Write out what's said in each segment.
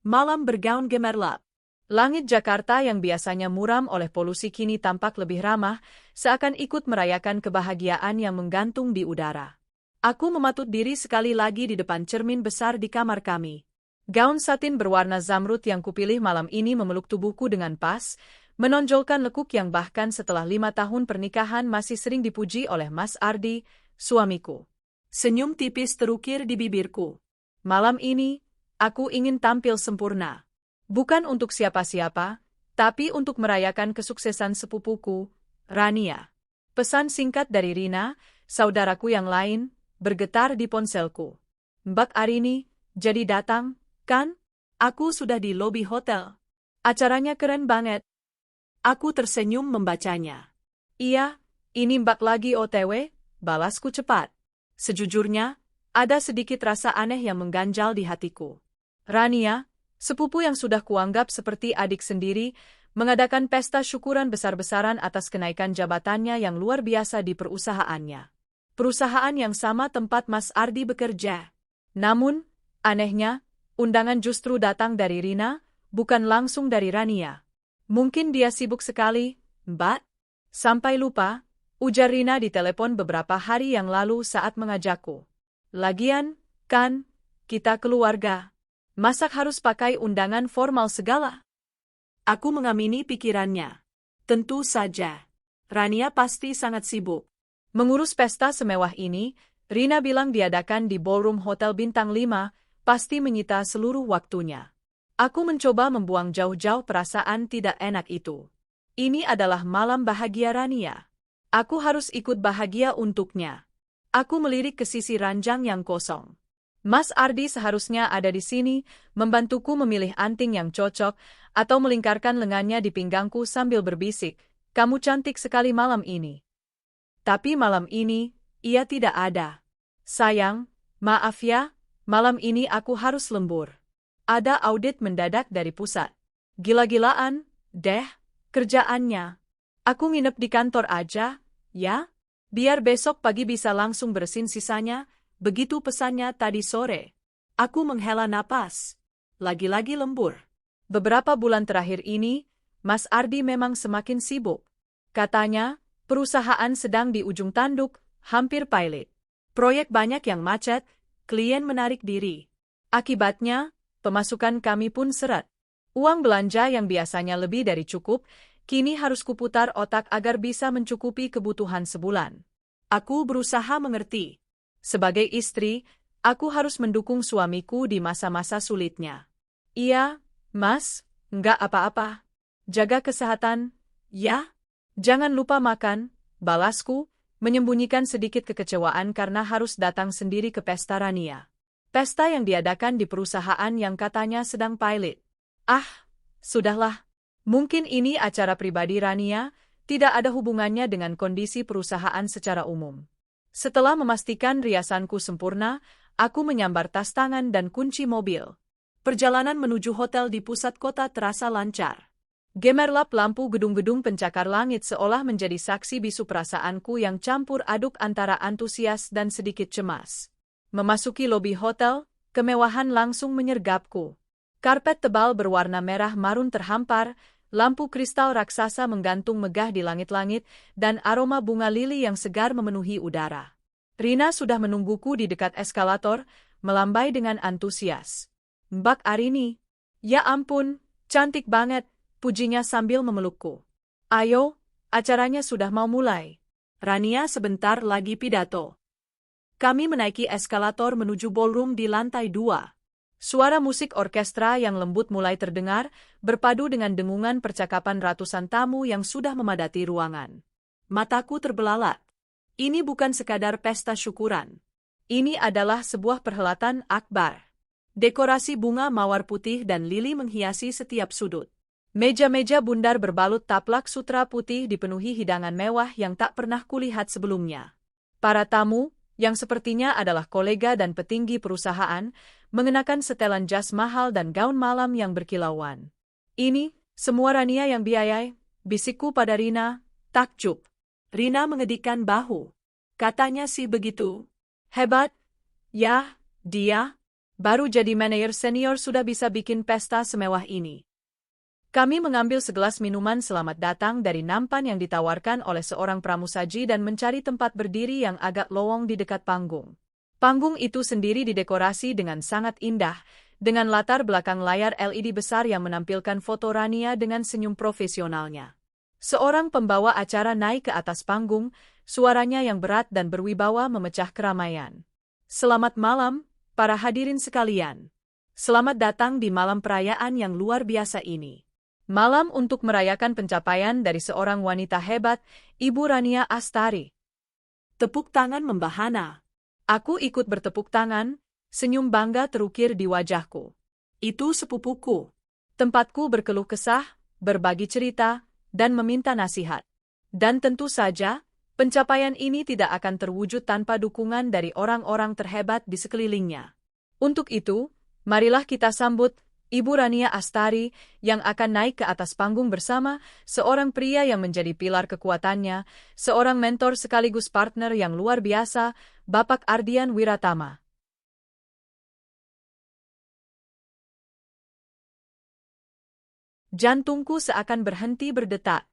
Malam bergaun gemerlap. Langit Jakarta yang biasanya muram oleh polusi kini tampak lebih ramah, seakan ikut merayakan kebahagiaan yang menggantung di udara. Aku mematut diri sekali lagi di depan cermin besar di kamar kami. Gaun satin berwarna zamrud yang kupilih malam ini memeluk tubuhku dengan pas, menonjolkan lekuk yang bahkan setelah 5 tahun pernikahan masih sering dipuji oleh Mas Ardi, suamiku. Senyum tipis terukir di bibirku. Malam ini, aku ingin tampil sempurna. Bukan untuk siapa-siapa, tapi untuk merayakan kesuksesan sepupuku, Rania. Pesan singkat dari Rina, saudaraku yang lain, bergetar di ponselku. Mbak Arini, jadi datang, kan? Aku sudah di lobi hotel. Acaranya keren banget. Aku tersenyum membacanya. Iya, ini Mbak lagi OTW, balasku cepat. Sejujurnya, ada sedikit rasa aneh yang mengganjal di hatiku. Rania, sepupu yang sudah kuanggap seperti adik sendiri, mengadakan pesta syukuran besar-besaran atas kenaikan jabatannya yang luar biasa di perusahaannya. Perusahaan yang sama tempat Mas Ardi bekerja. Namun, anehnya, undangan justru datang dari Rina, bukan langsung dari Rania. Mungkin dia sibuk sekali, Mbak? Sampai lupa, ujar Rina di telepon beberapa hari yang lalu saat mengajakku. Lagian, kan, kita keluarga. Masak harus pakai undangan formal segala. Aku mengamini pikirannya. Tentu saja. Rania pasti sangat sibuk. Mengurus pesta semewah ini, Rina bilang diadakan di ballroom Hotel Bintang 5, pasti menyita seluruh waktunya. Aku mencoba membuang jauh-jauh perasaan tidak enak itu. Ini adalah malam bahagia Rania. Aku harus ikut bahagia untuknya. Aku melirik ke sisi ranjang yang kosong. Mas Ardi seharusnya ada di sini, membantuku memilih anting yang cocok, atau melingkarkan lengannya di pinggangku sambil berbisik, "Kamu cantik sekali malam ini." Tapi malam ini, ia tidak ada. Sayang, maaf ya, malam ini aku harus lembur. Ada audit mendadak dari pusat. Gila-gilaan, deh, kerjaannya. Aku nginep di kantor aja, ya? Biar besok pagi bisa langsung bersin sisanya, begitu pesannya tadi sore. Aku menghela napas. Lagi-lagi lembur. Beberapa bulan terakhir ini, Mas Ardi memang semakin sibuk. Katanya, perusahaan sedang di ujung tanduk, hampir pilot. Proyek banyak yang macet, klien menarik diri. Akibatnya, pemasukan kami pun seret. Uang belanja yang biasanya lebih dari cukup, kini harus kuputar otak agar bisa mencukupi kebutuhan sebulan. Aku berusaha mengerti. Sebagai istri, aku harus mendukung suamiku di masa-masa sulitnya. Iya, Mas, enggak apa-apa. Jaga kesehatan, ya? Jangan lupa makan, balasku, menyembunyikan sedikit kekecewaan karena harus datang sendiri ke pesta Rania. Pesta yang diadakan di perusahaan yang katanya sedang pilot. Ah, sudahlah. Mungkin ini acara pribadi Rania, tidak ada hubungannya dengan kondisi perusahaan secara umum. Setelah memastikan riasanku sempurna, aku menyambar tas tangan dan kunci mobil. Perjalanan menuju hotel di pusat kota terasa lancar. Gemerlap lampu gedung-gedung pencakar langit seolah menjadi saksi bisu perasaanku yang campur aduk antara antusias dan sedikit cemas. Memasuki lobi hotel, kemewahan langsung menyergapku. Karpet tebal berwarna merah marun terhampar, lampu kristal raksasa menggantung megah di langit-langit, dan aroma bunga lili yang segar memenuhi udara. Rina sudah menungguku di dekat eskalator, melambai dengan antusias. "Mbak Arini, ya ampun, cantik banget," pujinya sambil memelukku. "Ayo, acaranya sudah mau mulai. Rania sebentar lagi pidato." Kami menaiki eskalator menuju ballroom di lantai 2. Suara musik orkestra yang lembut mulai terdengar, berpadu dengan dengungan percakapan ratusan tamu yang sudah memadati ruangan. Mataku terbelalak. Ini bukan sekadar pesta syukuran. Ini adalah sebuah perhelatan akbar. Dekorasi bunga mawar putih dan lili menghiasi setiap sudut. Meja-meja bundar berbalut taplak sutra putih dipenuhi hidangan mewah yang tak pernah kulihat sebelumnya. Para tamu, yang sepertinya adalah kolega dan petinggi perusahaan, mengenakan setelan jas mahal dan gaun malam yang berkilauan. "Ini, semua Rania yang biayai," bisikku pada Rina, takjub. Rina mengedikkan bahu. Katanya sih begitu. "Hebat." "Ya, dia." Baru jadi manajer senior sudah bisa bikin pesta semewah ini. Kami mengambil segelas minuman selamat datang dari nampan yang ditawarkan oleh seorang pramusaji dan mencari tempat berdiri yang agak lowong di dekat panggung. Panggung itu sendiri didekorasi dengan sangat indah, dengan latar belakang layar LED besar yang menampilkan foto Rania dengan senyum profesionalnya. Seorang pembawa acara naik ke atas panggung, suaranya yang berat dan berwibawa memecah keramaian. Selamat malam, para hadirin sekalian. Selamat datang di malam perayaan yang luar biasa ini. Malam untuk merayakan pencapaian dari seorang wanita hebat, Ibu Rania Astari. Tepuk tangan membahana. Aku ikut bertepuk tangan, senyum bangga terukir di wajahku. Itu sepupuku. Tempatku berkeluh kesah, berbagi cerita, dan meminta nasihat. Dan tentu saja, pencapaian ini tidak akan terwujud tanpa dukungan dari orang-orang terhebat di sekelilingnya. Untuk itu, marilah kita sambut Ibu Rania Astari yang akan naik ke atas panggung bersama seorang pria yang menjadi pilar kekuatannya, seorang mentor sekaligus partner yang luar biasa, Bapak Ardian Wiratama. Jantungku seakan berhenti berdetak.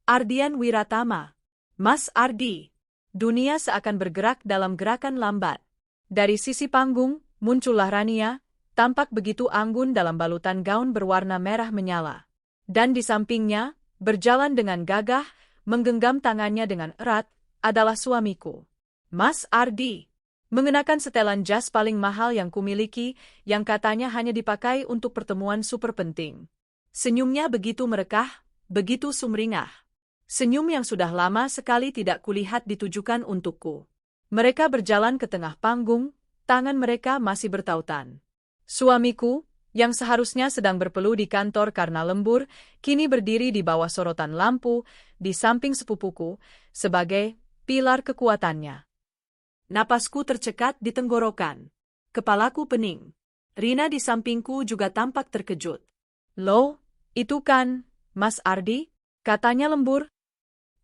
Ardian Wiratama. Mas Ardi. Dunia seakan bergerak dalam gerakan lambat. Dari sisi panggung, muncullah Rania, tampak begitu anggun dalam balutan gaun berwarna merah menyala. Dan di sampingnya, berjalan dengan gagah, menggenggam tangannya dengan erat, adalah suamiku. Mas Ardi. Mengenakan setelan jas paling mahal yang kumiliki, yang katanya hanya dipakai untuk pertemuan super penting. Senyumnya begitu merekah, begitu sumringah. Senyum yang sudah lama sekali tidak kulihat ditujukan untukku. Mereka berjalan ke tengah panggung, tangan mereka masih bertautan. Suamiku, yang seharusnya sedang berpeluh di kantor karena lembur, kini berdiri di bawah sorotan lampu, di samping sepupuku, sebagai pilar kekuatannya. Napasku tercekat di tenggorokan. Kepalaku pening. Rina di sampingku juga tampak terkejut. Loh, itu kan, Mas Ardi? Katanya lembur.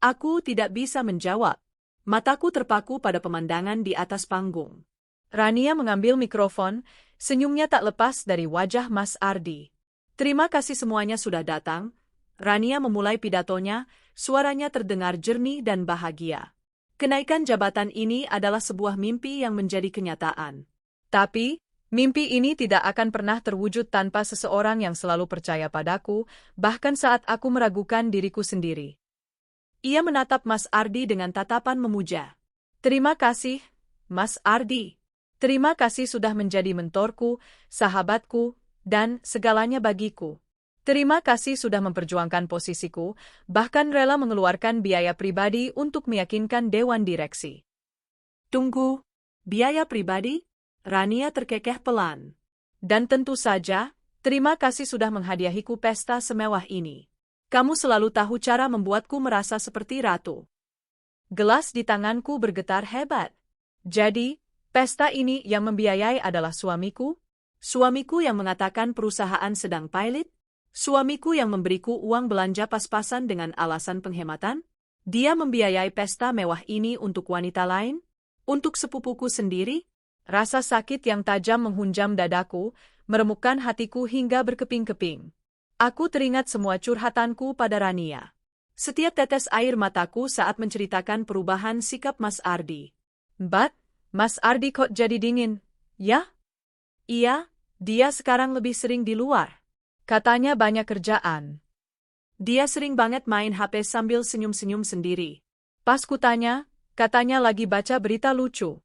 Aku tidak bisa menjawab. Mataku terpaku pada pemandangan di atas panggung. Rania mengambil mikrofon, senyumnya tak lepas dari wajah Mas Ardi. Terima kasih semuanya sudah datang. Rania memulai pidatonya, suaranya terdengar jernih dan bahagia. Kenaikan jabatan ini adalah sebuah mimpi yang menjadi kenyataan. Tapi, mimpi ini tidak akan pernah terwujud tanpa seseorang yang selalu percaya padaku, bahkan saat aku meragukan diriku sendiri. Ia menatap Mas Ardi dengan tatapan memuja. Terima kasih, Mas Ardi. Terima kasih sudah menjadi mentorku, sahabatku, dan segalanya bagiku. Terima kasih sudah memperjuangkan posisiku, bahkan rela mengeluarkan biaya pribadi untuk meyakinkan Dewan Direksi. Tunggu, biaya pribadi? Rania terkekeh pelan. Dan tentu saja, terima kasih sudah menghadiahiku pesta semewah ini. Kamu selalu tahu cara membuatku merasa seperti ratu. Gelas di tanganku bergetar hebat. Jadi, pesta ini yang membiayai adalah suamiku? Suamiku yang mengatakan perusahaan sedang pilot? Suamiku yang memberiku uang belanja pas-pasan dengan alasan penghematan? Dia membiayai pesta mewah ini untuk wanita lain? Untuk sepupuku sendiri? Rasa sakit yang tajam menghunjam dadaku, meremukkan hatiku hingga berkeping-keping. Aku teringat semua curhatanku pada Rania. Setiap tetes air mataku saat menceritakan perubahan sikap Mas Ardi. Mbak, Mas Ardi kok jadi dingin, ya? Iya, dia sekarang lebih sering di luar. Katanya banyak kerjaan. Dia sering banget main HP sambil senyum-senyum sendiri. Pas kutanya, katanya lagi baca berita lucu.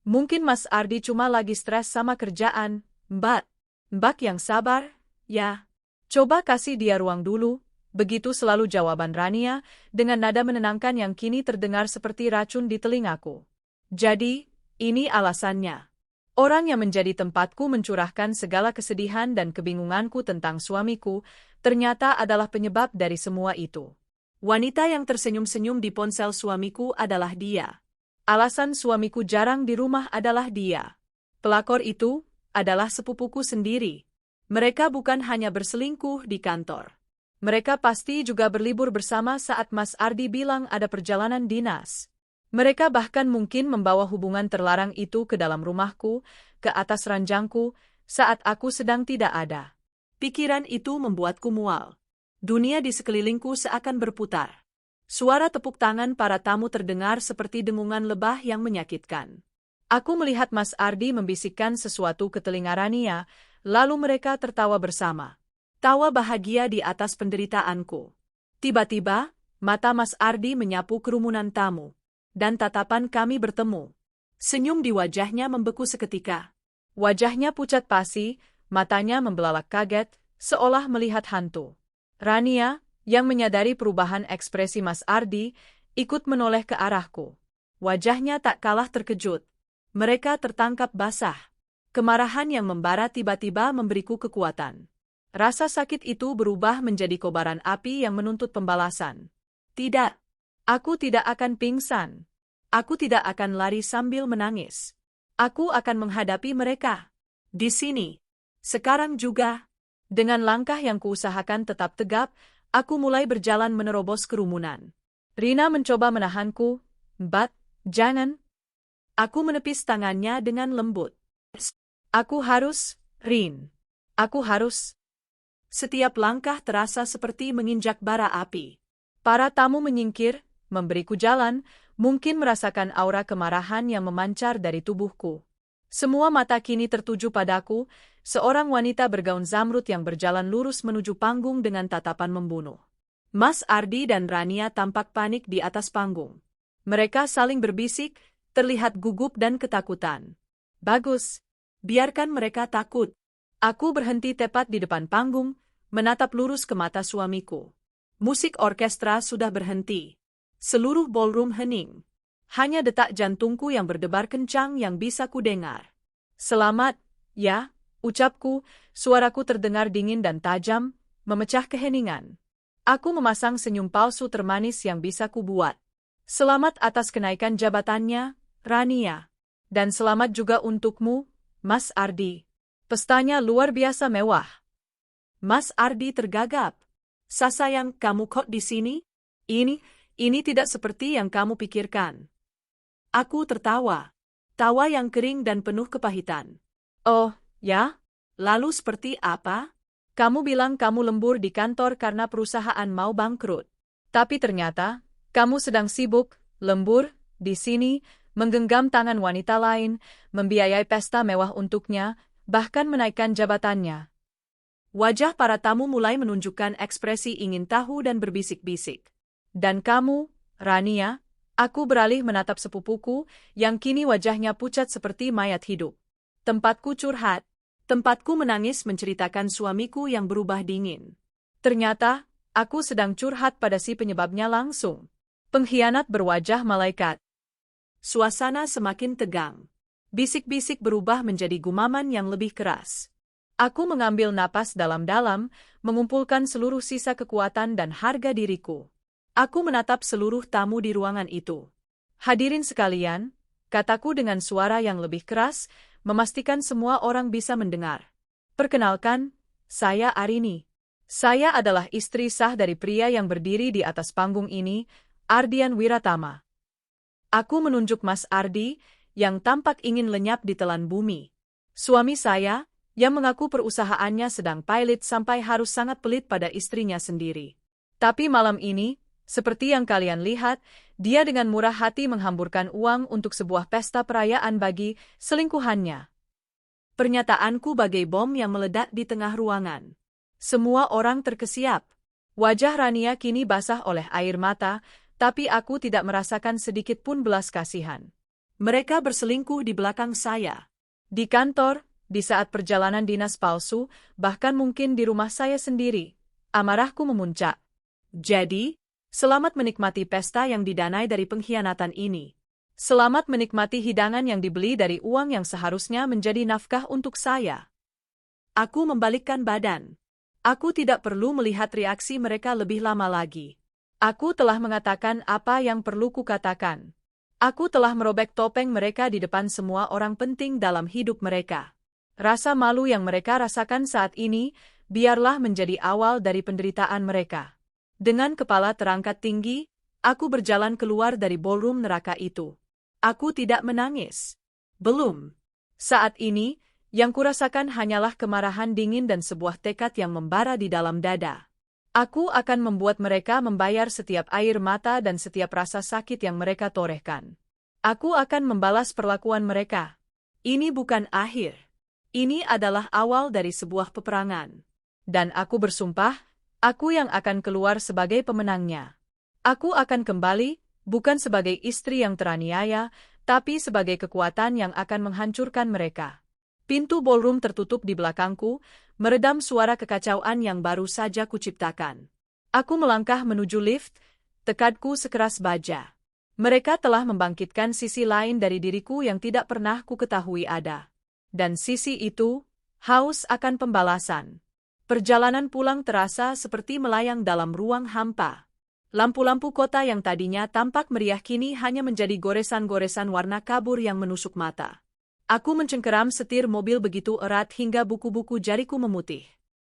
Mungkin Mas Ardi cuma lagi stres sama kerjaan, Mbak. Mbak yang sabar, ya. Coba kasih dia ruang dulu. Begitu selalu jawaban Rania, dengan nada menenangkan yang kini terdengar seperti racun di telingaku. Jadi, ini alasannya. Orang yang menjadi tempatku mencurahkan segala kesedihan dan kebingunganku tentang suamiku, ternyata adalah penyebab dari semua itu. Wanita yang tersenyum-senyum di ponsel suamiku adalah dia. Alasan suamiku jarang di rumah adalah dia. Pelakor itu adalah sepupuku sendiri. Mereka bukan hanya berselingkuh di kantor. Mereka pasti juga berlibur bersama saat Mas Ardi bilang ada perjalanan dinas. Mereka bahkan mungkin membawa hubungan terlarang itu ke dalam rumahku, ke atas ranjangku, saat aku sedang tidak ada. Pikiran itu membuatku mual. Dunia di sekelilingku seakan berputar. Suara tepuk tangan para tamu terdengar seperti dengungan lebah yang menyakitkan. Aku melihat Mas Ardi membisikkan sesuatu ke telinga Rania, lalu mereka tertawa bersama. Tawa bahagia di atas penderitaanku. Tiba-tiba, mata Mas Ardi menyapu kerumunan tamu. Dan tatapan kami bertemu. Senyum di wajahnya membeku seketika. Wajahnya pucat pasi, matanya membelalak kaget, seolah melihat hantu. Rania, yang menyadari perubahan ekspresi Mas Ardi, ikut menoleh ke arahku. Wajahnya tak kalah terkejut. Mereka tertangkap basah. Kemarahan yang membara tiba-tiba memberiku kekuatan. Rasa sakit itu berubah menjadi kobaran api yang menuntut pembalasan. Tidak. Aku tidak akan pingsan. Aku tidak akan lari sambil menangis. Aku akan menghadapi mereka. Di sini. Sekarang juga. Dengan langkah yang kuusahakan tetap tegap, aku mulai berjalan menerobos kerumunan. Rina mencoba menahanku. Mbak, jangan. Aku menepis tangannya dengan lembut. Aku harus, Rin. Aku harus. Setiap langkah terasa seperti menginjak bara api. Para tamu menyingkir, memberiku jalan, mungkin merasakan aura kemarahan yang memancar dari tubuhku. Semua mata kini tertuju padaku, seorang wanita bergaun zamrud yang berjalan lurus menuju panggung dengan tatapan membunuh. Mas Ardi dan Rania tampak panik di atas panggung. Mereka saling berbisik, terlihat gugup dan ketakutan. Bagus. Biarkan mereka takut. Aku berhenti tepat di depan panggung, menatap lurus ke mata suamiku. Musik orkestra sudah berhenti. Seluruh ballroom hening. Hanya detak jantungku yang berdebar kencang yang bisa kudengar. Selamat, ya, ucapku, suaraku terdengar dingin dan tajam, memecah keheningan. Aku memasang senyum palsu termanis yang bisa kubuat. Selamat atas kenaikan jabatannya, Rania. Dan selamat juga untukmu, Mas Ardi. Pestanya luar biasa mewah. Mas Ardi tergagap. Sasayang, kamu kok di sini? Ini tidak seperti yang kamu pikirkan. Aku tertawa. Tawa yang kering dan penuh kepahitan. Oh, ya? Lalu seperti apa? Kamu bilang kamu lembur di kantor karena perusahaan mau bangkrut. Tapi ternyata, kamu sedang sibuk, lembur, di sini, menggenggam tangan wanita lain, membiayai pesta mewah untuknya, bahkan menaikkan jabatannya. Wajah para tamu mulai menunjukkan ekspresi ingin tahu dan berbisik-bisik. Dan kamu, Rania, aku beralih menatap sepupuku, yang kini wajahnya pucat seperti mayat hidup. Tempatku curhat, tempatku menangis menceritakan suamiku yang berubah dingin. Ternyata, aku sedang curhat pada si penyebabnya langsung. Pengkhianat berwajah malaikat. Suasana semakin tegang. Bisik-bisik berubah menjadi gumaman yang lebih keras. Aku mengambil napas dalam-dalam, mengumpulkan seluruh sisa kekuatan dan harga diriku. Aku menatap seluruh tamu di ruangan itu. Hadirin sekalian, kataku dengan suara yang lebih keras, memastikan semua orang bisa mendengar. Perkenalkan, saya Arini. Saya adalah istri sah dari pria yang berdiri di atas panggung ini, Ardian Wiratama. Aku menunjuk Mas Ardi, yang tampak ingin lenyap di telan bumi. Suami saya, yang mengaku perusahaannya sedang pailit sampai harus sangat pelit pada istrinya sendiri. Tapi malam ini, seperti yang kalian lihat, dia dengan murah hati menghamburkan uang untuk sebuah pesta perayaan bagi selingkuhannya. Pernyataanku bagai bom yang meledak di tengah ruangan. Semua orang terkesiap. Wajah Rania kini basah oleh air mata, tapi aku tidak merasakan sedikit pun belas kasihan. Mereka berselingkuh di belakang saya. Di kantor, di saat perjalanan dinas palsu, bahkan mungkin di rumah saya sendiri. Amarahku memuncak. Jadi, selamat menikmati pesta yang didanai dari pengkhianatan ini. Selamat menikmati hidangan yang dibeli dari uang yang seharusnya menjadi nafkah untuk saya. Aku membalikkan badan. Aku tidak perlu melihat reaksi mereka lebih lama lagi. Aku telah mengatakan apa yang perlu kukatakan. Aku telah merobek topeng mereka di depan semua orang penting dalam hidup mereka. Rasa malu yang mereka rasakan saat ini, biarlah menjadi awal dari penderitaan mereka. Dengan kepala terangkat tinggi, Aku berjalan keluar dari ballroom neraka itu. Aku tidak menangis. Belum. Saat ini, yang kurasakan hanyalah kemarahan dingin dan sebuah tekad yang membara di dalam dada. Aku akan membuat mereka membayar setiap air mata dan setiap rasa sakit yang mereka torehkan. Aku akan membalas perlakuan mereka. Ini bukan akhir. Ini adalah awal dari sebuah peperangan. Dan aku bersumpah, aku yang akan keluar sebagai pemenangnya. Aku akan kembali, bukan sebagai istri yang teraniaya, tapi sebagai kekuatan yang akan menghancurkan mereka. Pintu ballroom tertutup di belakangku, meredam suara kekacauan yang baru saja kuciptakan. Aku melangkah menuju lift, tekadku sekeras baja. Mereka telah membangkitkan sisi lain dari diriku yang tidak pernah kuketahui ada. Dan sisi itu, haus akan pembalasan. Perjalanan pulang terasa seperti melayang dalam ruang hampa. Lampu-lampu kota yang tadinya tampak meriah kini hanya menjadi goresan-goresan warna kabur yang menusuk mata. Aku mencengkeram setir mobil begitu erat hingga buku-buku jariku memutih.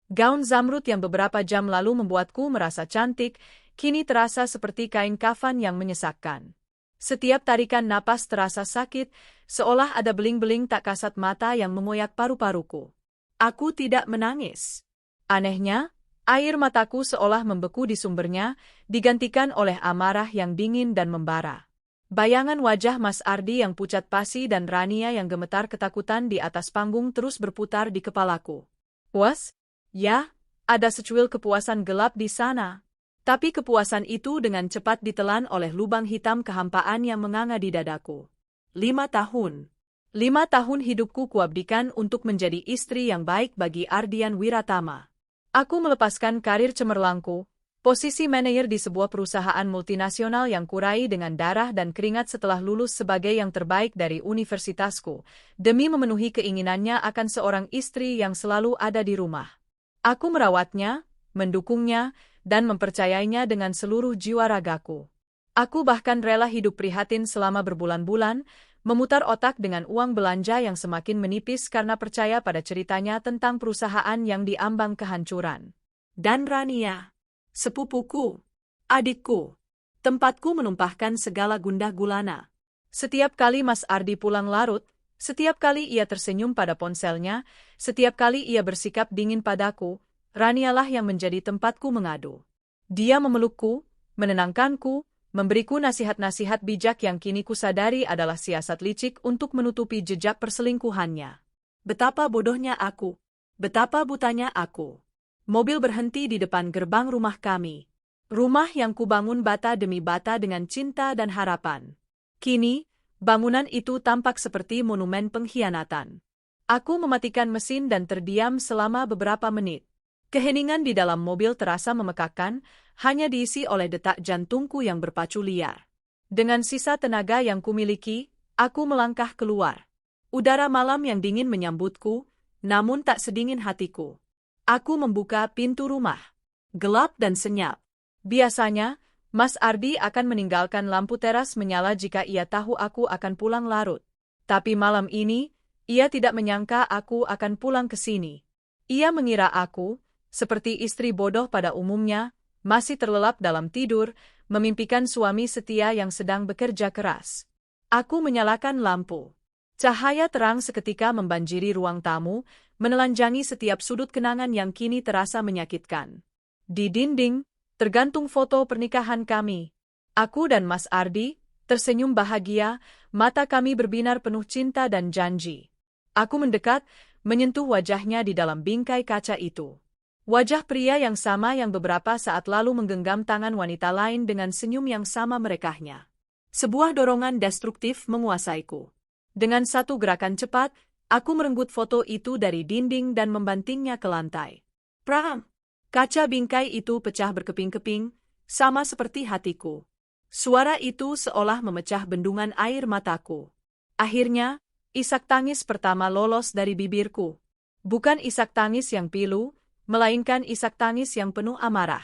Gaun zamrud yang beberapa jam lalu membuatku merasa cantik, kini terasa seperti kain kafan yang menyesakkan. Setiap tarikan napas terasa sakit, seolah ada beling-beling tak kasat mata yang mengoyak paru-paruku. Aku tidak menangis. Anehnya, air mataku seolah membeku di sumbernya, digantikan oleh amarah yang dingin dan membara. Bayangan wajah Mas Ardi yang pucat pasi dan Rania yang gemetar ketakutan di atas panggung terus berputar di kepalaku. Puas? Ya, ada secuil kepuasan gelap di sana. Tapi kepuasan itu dengan cepat ditelan oleh lubang hitam kehampaan yang menganga di dadaku. 5 tahun. 5 tahun hidupku kuabdikan untuk menjadi istri yang baik bagi Ardian Wiratama. Aku melepaskan karir cemerlangku, posisi manajer di sebuah perusahaan multinasional yang kurai dengan darah dan keringat setelah lulus sebagai yang terbaik dari universitasku, demi memenuhi keinginannya akan seorang istri yang selalu ada di rumah. Aku merawatnya, mendukungnya, dan mempercayainya dengan seluruh jiwa ragaku. Aku bahkan rela hidup prihatin selama berbulan-bulan, memutar otak dengan uang belanja yang semakin menipis karena percaya pada ceritanya tentang perusahaan yang diambang kehancuran. Dan Rania, sepupuku, adikku, tempatku menumpahkan segala gundah gulana. Setiap kali Mas Ardi pulang larut, setiap kali ia tersenyum pada ponselnya, setiap kali ia bersikap dingin padaku, Ranialah yang menjadi tempatku mengadu. Dia memelukku, menenangkanku, memberiku nasihat-nasihat bijak yang kini kusadari adalah siasat licik untuk menutupi jejak perselingkuhannya. Betapa bodohnya aku. Betapa butanya aku. Mobil berhenti di depan gerbang rumah kami. Rumah yang kubangun bata demi bata dengan cinta dan harapan. Kini, bangunan itu tampak seperti monumen pengkhianatan. Aku mematikan mesin dan terdiam selama beberapa menit. Keheningan di dalam mobil terasa memekakkan, hanya diisi oleh detak jantungku yang berpacu liar. Dengan sisa tenaga yang kumiliki, aku melangkah keluar. Udara malam yang dingin menyambutku, namun tak sedingin hatiku. Aku membuka pintu rumah. Gelap dan senyap. Biasanya, Mas Ardi akan meninggalkan lampu teras menyala jika ia tahu aku akan pulang larut. Tapi malam ini, ia tidak menyangka aku akan pulang ke sini. Ia mengira aku, seperti istri bodoh pada umumnya, masih terlelap dalam tidur, memimpikan suami setia yang sedang bekerja keras. Aku menyalakan lampu. Cahaya terang seketika membanjiri ruang tamu, menelanjangi setiap sudut kenangan yang kini terasa menyakitkan. Di dinding, tergantung foto pernikahan kami. Aku dan Mas Ardi, tersenyum bahagia, mata kami berbinar penuh cinta dan janji. Aku mendekat, menyentuh wajahnya di dalam bingkai kaca itu. Wajah pria yang sama yang beberapa saat lalu menggenggam tangan wanita lain dengan senyum yang sama merekahnya. Sebuah dorongan destruktif menguasaiku. Dengan satu gerakan cepat, aku merenggut foto itu dari dinding dan membantingnya ke lantai. Pram! Kaca bingkai itu pecah berkeping-keping, sama seperti hatiku. Suara itu seolah memecah bendungan air mataku. Akhirnya, isak tangis pertama lolos dari bibirku. Bukan isak tangis yang pilu, melainkan isak tangis yang penuh amarah.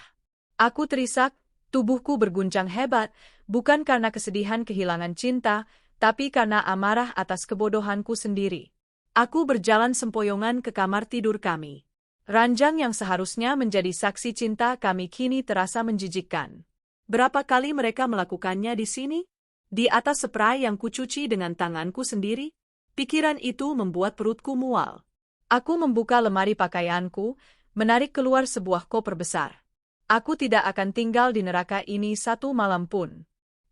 Aku terisak, tubuhku berguncang hebat, bukan karena kesedihan kehilangan cinta, tapi karena amarah atas kebodohanku sendiri. Aku berjalan sempoyongan ke kamar tidur kami. Ranjang yang seharusnya menjadi saksi cinta kami kini terasa menjijikkan. Berapa kali mereka melakukannya di sini? Di atas spray yang kucuci dengan tanganku sendiri? Pikiran itu membuat perutku mual. Aku membuka lemari pakaianku, menarik keluar sebuah koper besar. Aku tidak akan tinggal di neraka ini satu malam pun.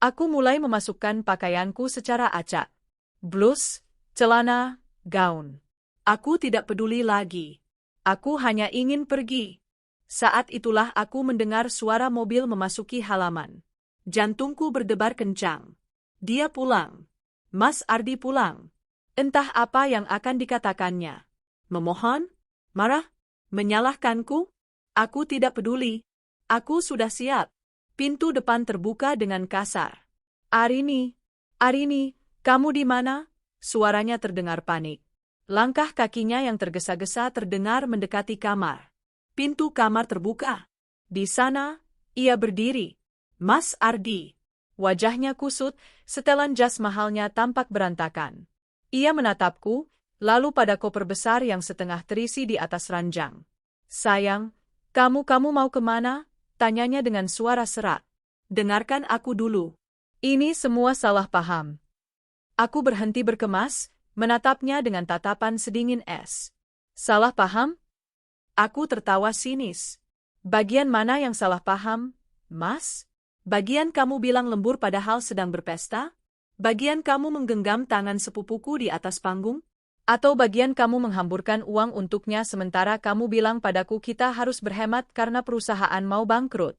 Aku mulai memasukkan pakaianku secara acak. Blus, celana, gaun. Aku tidak peduli lagi. Aku hanya ingin pergi. Saat itulah aku mendengar suara mobil memasuki halaman. Jantungku berdebar kencang. Dia pulang. Mas Ardi pulang. Entah apa yang akan dikatakannya. Memohon? Marah? Menyalahkanku? Aku tidak peduli. Aku sudah siap. Pintu depan terbuka dengan kasar. Arini, kamu di mana? Suaranya terdengar panik. Langkah kakinya yang tergesa-gesa terdengar mendekati kamar. Pintu kamar terbuka. Di sana, ia berdiri. Mas Ardi. Wajahnya kusut, setelan jas mahalnya tampak berantakan. Ia menatapku, lalu pada koper besar yang setengah terisi di atas ranjang. Sayang, kamu mau kemana? Tanyanya dengan suara serak. Dengarkan aku dulu. Ini semua salah paham. Aku berhenti berkemas, menatapnya dengan tatapan sedingin es. Salah paham? Aku tertawa sinis. Bagian mana yang salah paham, Mas? Bagian kamu bilang lembur padahal sedang berpesta? Bagian kamu menggenggam tangan sepupuku di atas panggung? Atau bagian kamu menghamburkan uang untuknya sementara kamu bilang padaku kita harus berhemat karena perusahaan mau bangkrut?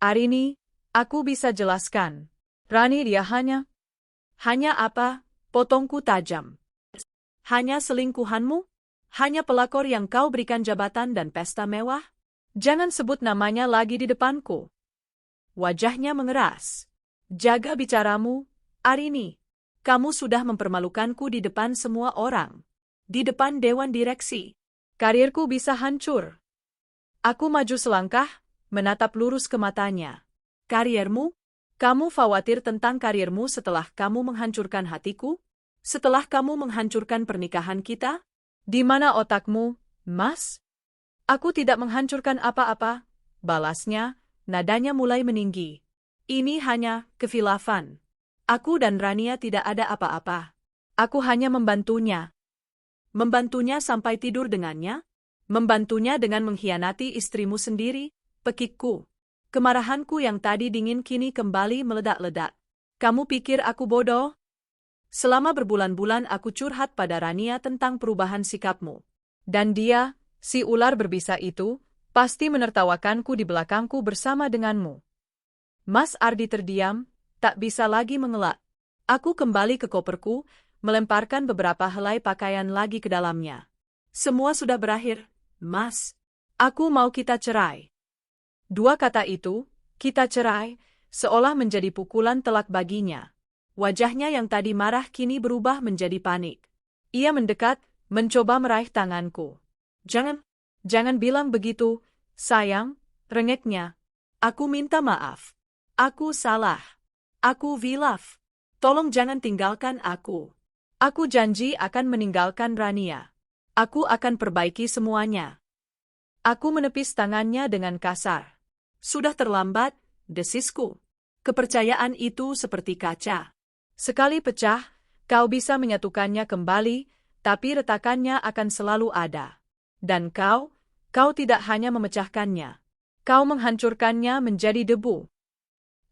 Arini, aku bisa jelaskan. Rani, dia hanya apa? Potongku tajam. Hanya selingkuhanmu? Hanya pelakor yang kau berikan jabatan dan pesta mewah? Jangan sebut namanya lagi di depanku. Wajahnya mengeras. Jaga bicaramu, Arini. Kamu sudah mempermalukanku di depan semua orang. Di depan dewan direksi. Karirku bisa hancur. Aku maju selangkah, menatap lurus ke matanya. Karirmu? Kamu khawatir tentang karirmu setelah kamu menghancurkan hatiku? Setelah kamu menghancurkan pernikahan kita? Di mana otakmu, Mas? Aku tidak menghancurkan apa-apa, balasnya, nadanya mulai meninggi. Ini hanya kehilafan. Aku dan Rania tidak ada apa-apa. Aku hanya membantunya. Membantunya sampai tidur dengannya? Membantunya dengan mengkhianati istrimu sendiri, pekikku. Kemarahanku yang tadi dingin kini kembali meledak-ledak. Kamu pikir aku bodoh? Selama berbulan-bulan aku curhat pada Rania tentang perubahan sikapmu. Dan dia, si ular berbisa itu, pasti menertawakanku di belakangku bersama denganmu. Mas Ardi terdiam, tak bisa lagi mengelak. Aku kembali ke koperku, melemparkan beberapa helai pakaian lagi ke dalamnya. Semua sudah berakhir, Mas. Aku mau kita cerai. Dua kata itu, kita cerai, seolah menjadi pukulan telak baginya. Wajahnya yang tadi marah kini berubah menjadi panik. Ia mendekat, mencoba meraih tanganku. Jangan bilang begitu, sayang, rengeknya. Aku minta maaf. Aku salah. Aku hilaf. Tolong jangan tinggalkan aku. Aku janji akan meninggalkan Rania. Aku akan perbaiki semuanya. Aku menepis tangannya dengan kasar. Sudah terlambat, desisku. Kepercayaan itu seperti kaca. Sekali pecah, kau bisa menyatukannya kembali, tapi retakannya akan selalu ada. Dan kau tidak hanya memecahkannya. Kau menghancurkannya menjadi debu.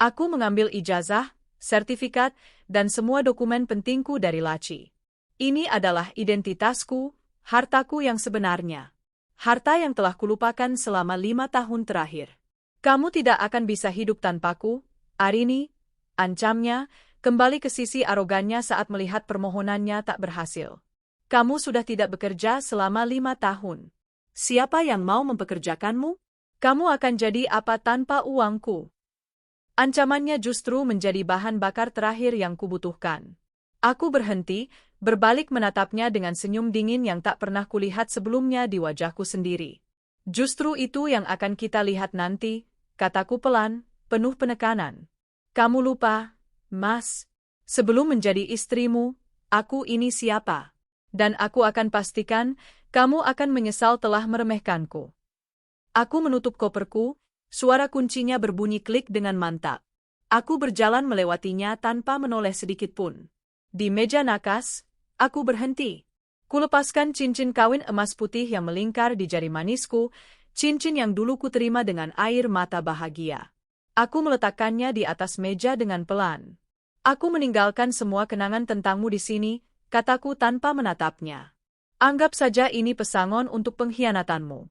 Aku mengambil ijazah, sertifikat, dan semua dokumen pentingku dari laci. Ini adalah identitasku, hartaku yang sebenarnya. Harta yang telah kulupakan selama 5 tahun terakhir. Kamu tidak akan bisa hidup tanpaku, Arini, ancamnya, kembali ke sisi arogannya saat melihat permohonannya tak berhasil. Kamu sudah tidak bekerja selama 5 tahun. Siapa yang mau mempekerjakanmu? Kamu akan jadi apa tanpa uangku? Ancamannya justru menjadi bahan bakar terakhir yang kubutuhkan. Aku berhenti, berbalik menatapnya dengan senyum dingin yang tak pernah kulihat sebelumnya di wajahku sendiri. Justru itu yang akan kita lihat nanti, kataku pelan, penuh penekanan. Kamu lupa, Mas, sebelum menjadi istrimu, aku ini siapa? Dan aku akan pastikan, kamu akan menyesal telah meremehkanku. Aku menutup koperku, Suara kuncinya berbunyi klik dengan mantap. Aku berjalan melewatinya tanpa menoleh sedikit pun. Di meja nakas, aku berhenti. Kulepaskan cincin kawin emas putih yang melingkar di jari manisku, cincin yang dulu kuterima dengan air mata bahagia. Aku meletakkannya di atas meja dengan pelan. Aku meninggalkan semua kenangan tentangmu di sini, kataku tanpa menatapnya. Anggap saja ini pesangon untuk pengkhianatanmu.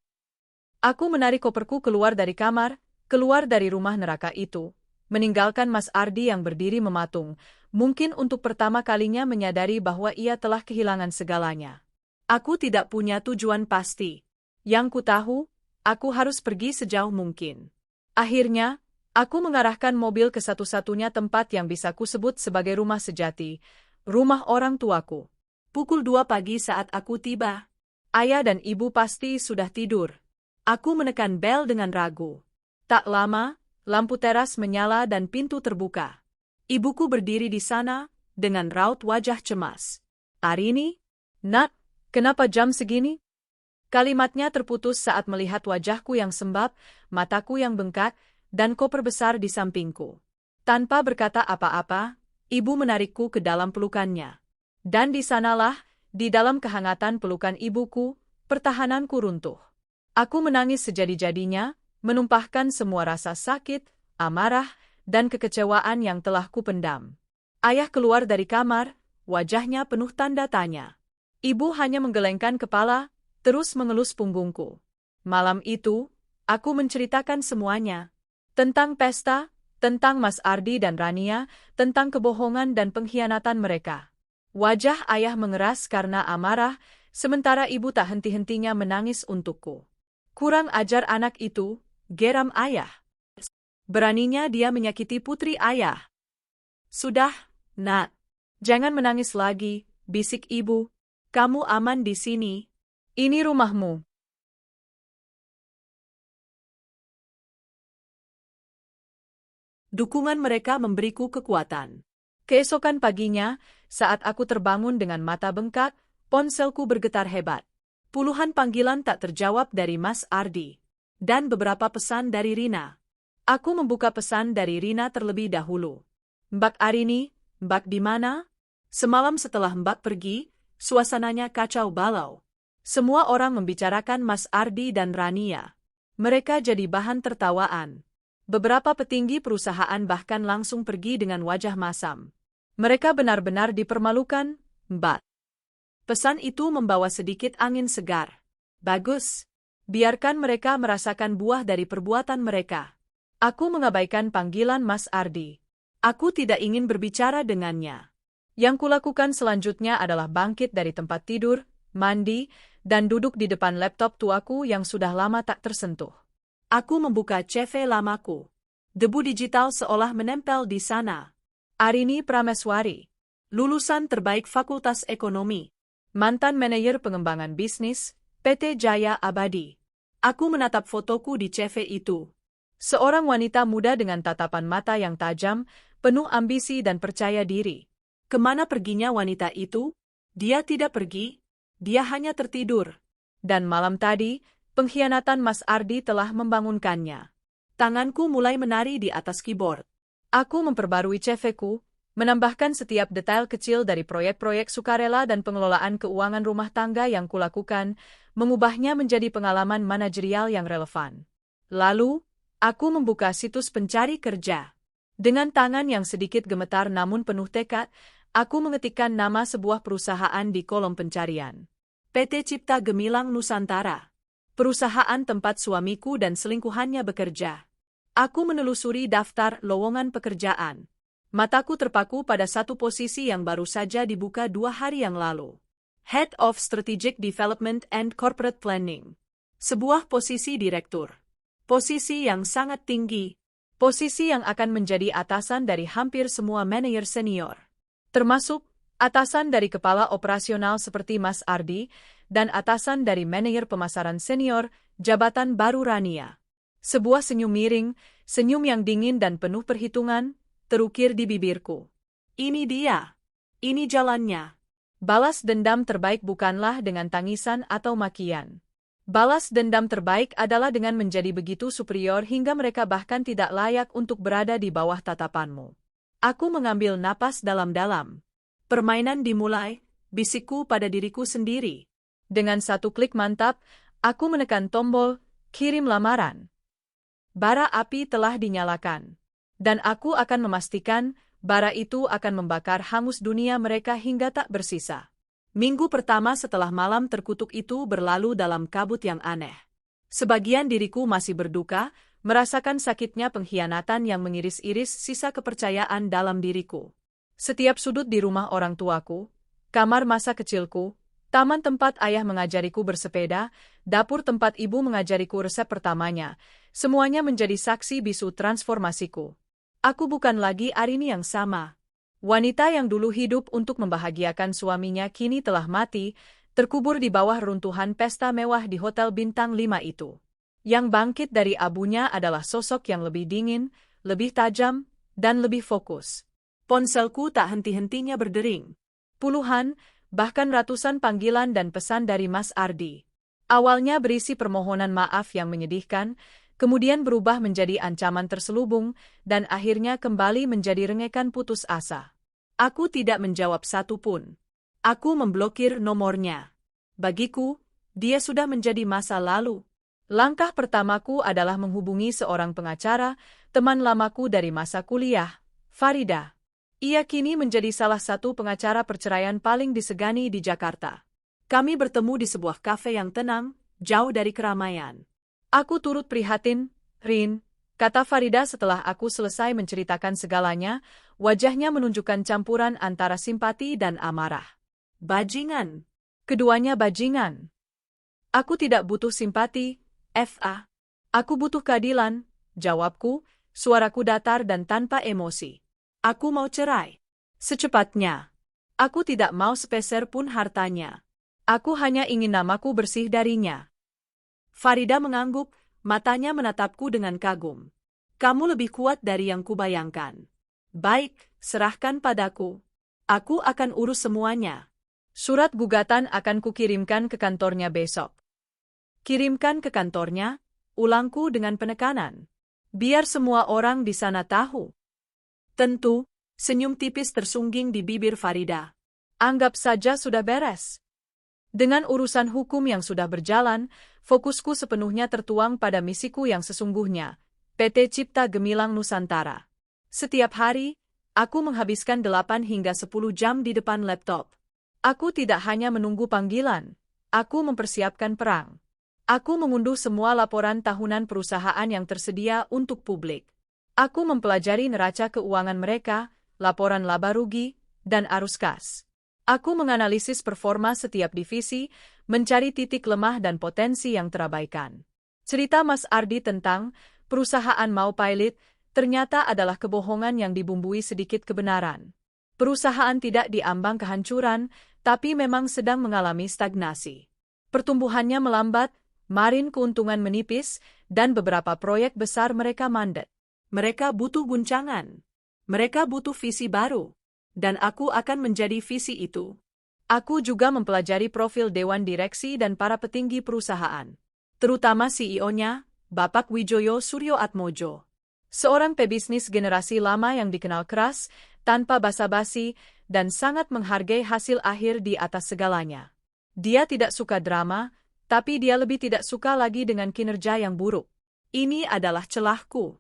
Aku menarik koperku keluar dari kamar, keluar dari rumah neraka itu, meninggalkan Mas Ardi yang berdiri mematung, mungkin untuk pertama kalinya menyadari bahwa ia telah kehilangan segalanya. Aku tidak punya tujuan pasti. Yang ku tahu, aku harus pergi sejauh mungkin. Akhirnya, aku mengarahkan mobil ke satu-satunya tempat yang bisa kusebut sebagai rumah sejati, rumah orang tuaku. Pukul 2 pagi saat aku tiba. Ayah dan ibu pasti sudah tidur. Aku menekan bel dengan ragu. Tak lama, lampu teras menyala dan pintu terbuka. Ibuku berdiri di sana, dengan raut wajah cemas. "Arini? Nak, kenapa jam segini?" Kalimatnya terputus saat melihat wajahku yang sembab, mataku yang bengkak, dan koper besar di sampingku. Tanpa berkata apa-apa, ibu menarikku ke dalam pelukannya. Dan di sanalah, di dalam kehangatan pelukan ibuku, pertahananku runtuh. Aku menangis sejadi-jadinya, menumpahkan semua rasa sakit, amarah, dan kekecewaan yang telah kupendam. Ayah keluar dari kamar, wajahnya penuh tanda tanya. Ibu hanya menggelengkan kepala, terus mengelus punggungku. Malam itu, aku menceritakan semuanya. Tentang pesta, tentang Mas Ardi dan Rania, tentang kebohongan dan pengkhianatan mereka. Wajah ayah mengeras karena amarah, sementara ibu tak henti-hentinya menangis untukku. "Kurang ajar anak itu," geram ayah. "Beraninya dia menyakiti putri ayah." "Sudah, Nak. Jangan menangis lagi," bisik ibu. "Kamu aman di sini. Ini rumahmu." Dukungan mereka memberiku kekuatan. Keesokan paginya, saat aku terbangun dengan mata bengkak, ponselku bergetar hebat. Puluhan panggilan tak terjawab dari Mas Ardi. Dan beberapa pesan dari Rina. Aku membuka pesan dari Rina terlebih dahulu. "Mbak Arini, Mbak di mana?" Semalam setelah Mbak pergi, suasananya kacau balau. Semua orang membicarakan Mas Ardi dan Rania. Mereka jadi bahan tertawaan. Beberapa petinggi perusahaan bahkan langsung pergi dengan wajah masam. Mereka benar-benar dipermalukan, Mbak. Pesan itu membawa sedikit angin segar. Bagus. Biarkan mereka merasakan buah dari perbuatan mereka. Aku mengabaikan panggilan Mas Ardi. Aku tidak ingin berbicara dengannya. Yang kulakukan selanjutnya adalah bangkit dari tempat tidur, mandi, dan duduk di depan laptop tuaku yang sudah lama tak tersentuh. Aku membuka CV lamaku. Debu digital seolah menempel di sana. Arini Prameswari. Lulusan terbaik Fakultas Ekonomi. Mantan manajer pengembangan bisnis, PT Jaya Abadi. Aku menatap fotoku di CV itu. Seorang wanita muda dengan tatapan mata yang tajam, penuh ambisi dan percaya diri. Kemana perginya wanita itu? Dia tidak pergi. Dia hanya tertidur. Dan malam tadi, pengkhianatan Mas Ardi telah membangunkannya. Tanganku mulai menari di atas keyboard. Aku memperbarui CV-ku, menambahkan setiap detail kecil dari proyek-proyek sukarela dan pengelolaan keuangan rumah tangga yang kulakukan, mengubahnya menjadi pengalaman manajerial yang relevan. Lalu, aku membuka situs pencari kerja. Dengan tangan yang sedikit gemetar namun penuh tekad, aku mengetikkan nama sebuah perusahaan di kolom pencarian. PT Cipta Gemilang Nusantara. Perusahaan tempat suamiku dan selingkuhannya bekerja. Aku menelusuri daftar lowongan pekerjaan. Mataku terpaku pada satu posisi yang baru saja dibuka 2 hari yang lalu. Head of Strategic Development and Corporate Planning. Sebuah posisi direktur. Posisi yang sangat tinggi. Posisi yang akan menjadi atasan dari hampir semua manajer senior. Termasuk atasan dari kepala operasional seperti Mas Ardi, dan atasan dari manajer pemasaran senior, jabatan baru Rania. Sebuah senyum miring, senyum yang dingin dan penuh perhitungan, terukir di bibirku. Ini dia. Ini jalannya. Balas dendam terbaik bukanlah dengan tangisan atau makian. Balas dendam terbaik adalah dengan menjadi begitu superior hingga mereka bahkan tidak layak untuk berada di bawah tatapanmu. Aku mengambil napas dalam-dalam. Permainan dimulai, bisikku pada diriku sendiri. Dengan satu klik mantap, aku menekan tombol, kirim lamaran. Bara api telah dinyalakan. Dan aku akan memastikan, bara itu akan membakar hangus dunia mereka hingga tak bersisa. Minggu pertama setelah malam terkutuk itu berlalu dalam kabut yang aneh. Sebagian diriku masih berduka, merasakan sakitnya pengkhianatan yang mengiris-iris sisa kepercayaan dalam diriku. Setiap sudut di rumah orang tuaku, kamar masa kecilku, taman tempat ayah mengajariku bersepeda, dapur tempat ibu mengajariku resep pertamanya, semuanya menjadi saksi bisu transformasiku. Aku bukan lagi Arini yang sama. Wanita yang dulu hidup untuk membahagiakan suaminya kini telah mati, terkubur di bawah runtuhan pesta mewah di Hotel Bintang 5 itu. Yang bangkit dari abunya adalah sosok yang lebih dingin, lebih tajam, dan lebih fokus. Ponselku tak henti-hentinya berdering. Puluhan, bahkan ratusan panggilan dan pesan dari Mas Ardi. Awalnya berisi permohonan maaf yang menyedihkan, kemudian berubah menjadi ancaman terselubung, dan akhirnya kembali menjadi rengekan putus asa. Aku tidak menjawab satu pun. Aku memblokir nomornya. Bagiku, dia sudah menjadi masa lalu. Langkah pertamaku adalah menghubungi seorang pengacara, teman lamaku dari masa kuliah, Farida. Ia kini menjadi salah satu pengacara perceraian paling disegani di Jakarta. Kami bertemu di sebuah kafe yang tenang, jauh dari keramaian. Aku turut prihatin, Rin, kata Farida setelah aku selesai menceritakan segalanya, wajahnya menunjukkan campuran antara simpati dan amarah. Bajingan. Keduanya bajingan. Aku tidak butuh simpati, F.A. Aku butuh keadilan, jawabku, suaraku datar dan tanpa emosi. Aku mau cerai. Secepatnya. Aku tidak mau sepeser pun hartanya. Aku hanya ingin namaku bersih darinya. Farida mengangguk, matanya menatapku dengan kagum. Kamu lebih kuat dari yang kubayangkan. Baik, serahkan padaku. Aku akan urus semuanya. Surat gugatan akan kukirimkan ke kantornya besok. Kirimkan ke kantornya, ulangku dengan penekanan. Biar semua orang di sana tahu. Tentu, senyum tipis tersungging di bibir Farida. Anggap saja sudah beres. Dengan urusan hukum yang sudah berjalan, fokusku sepenuhnya tertuang pada misiku yang sesungguhnya, PT Cipta Gemilang Nusantara. Setiap hari, aku menghabiskan 8 hingga 10 jam di depan laptop. Aku tidak hanya menunggu panggilan, aku mempersiapkan perang. Aku mengunduh semua laporan tahunan perusahaan yang tersedia untuk publik. Aku mempelajari neraca keuangan mereka, laporan laba rugi, dan arus kas. Aku menganalisis performa setiap divisi, mencari titik lemah dan potensi yang terabaikan. Cerita Mas Ardi tentang perusahaan mau pilot ternyata adalah kebohongan yang dibumbui sedikit kebenaran. Perusahaan tidak diambang kehancuran, tapi memang sedang mengalami stagnasi. Pertumbuhannya melambat, margin keuntungan menipis, dan beberapa proyek besar mereka mandek. Mereka butuh guncangan. Mereka butuh visi baru. Dan aku akan menjadi visi itu. Aku juga mempelajari profil Dewan Direksi dan para petinggi perusahaan. Terutama CEO-nya, Bapak Wijoyo Suryoatmojo. Seorang pebisnis generasi lama yang dikenal keras, tanpa basa-basi, dan sangat menghargai hasil akhir di atas segalanya. Dia tidak suka drama, tapi dia lebih tidak suka lagi dengan kinerja yang buruk. Ini adalah celahku.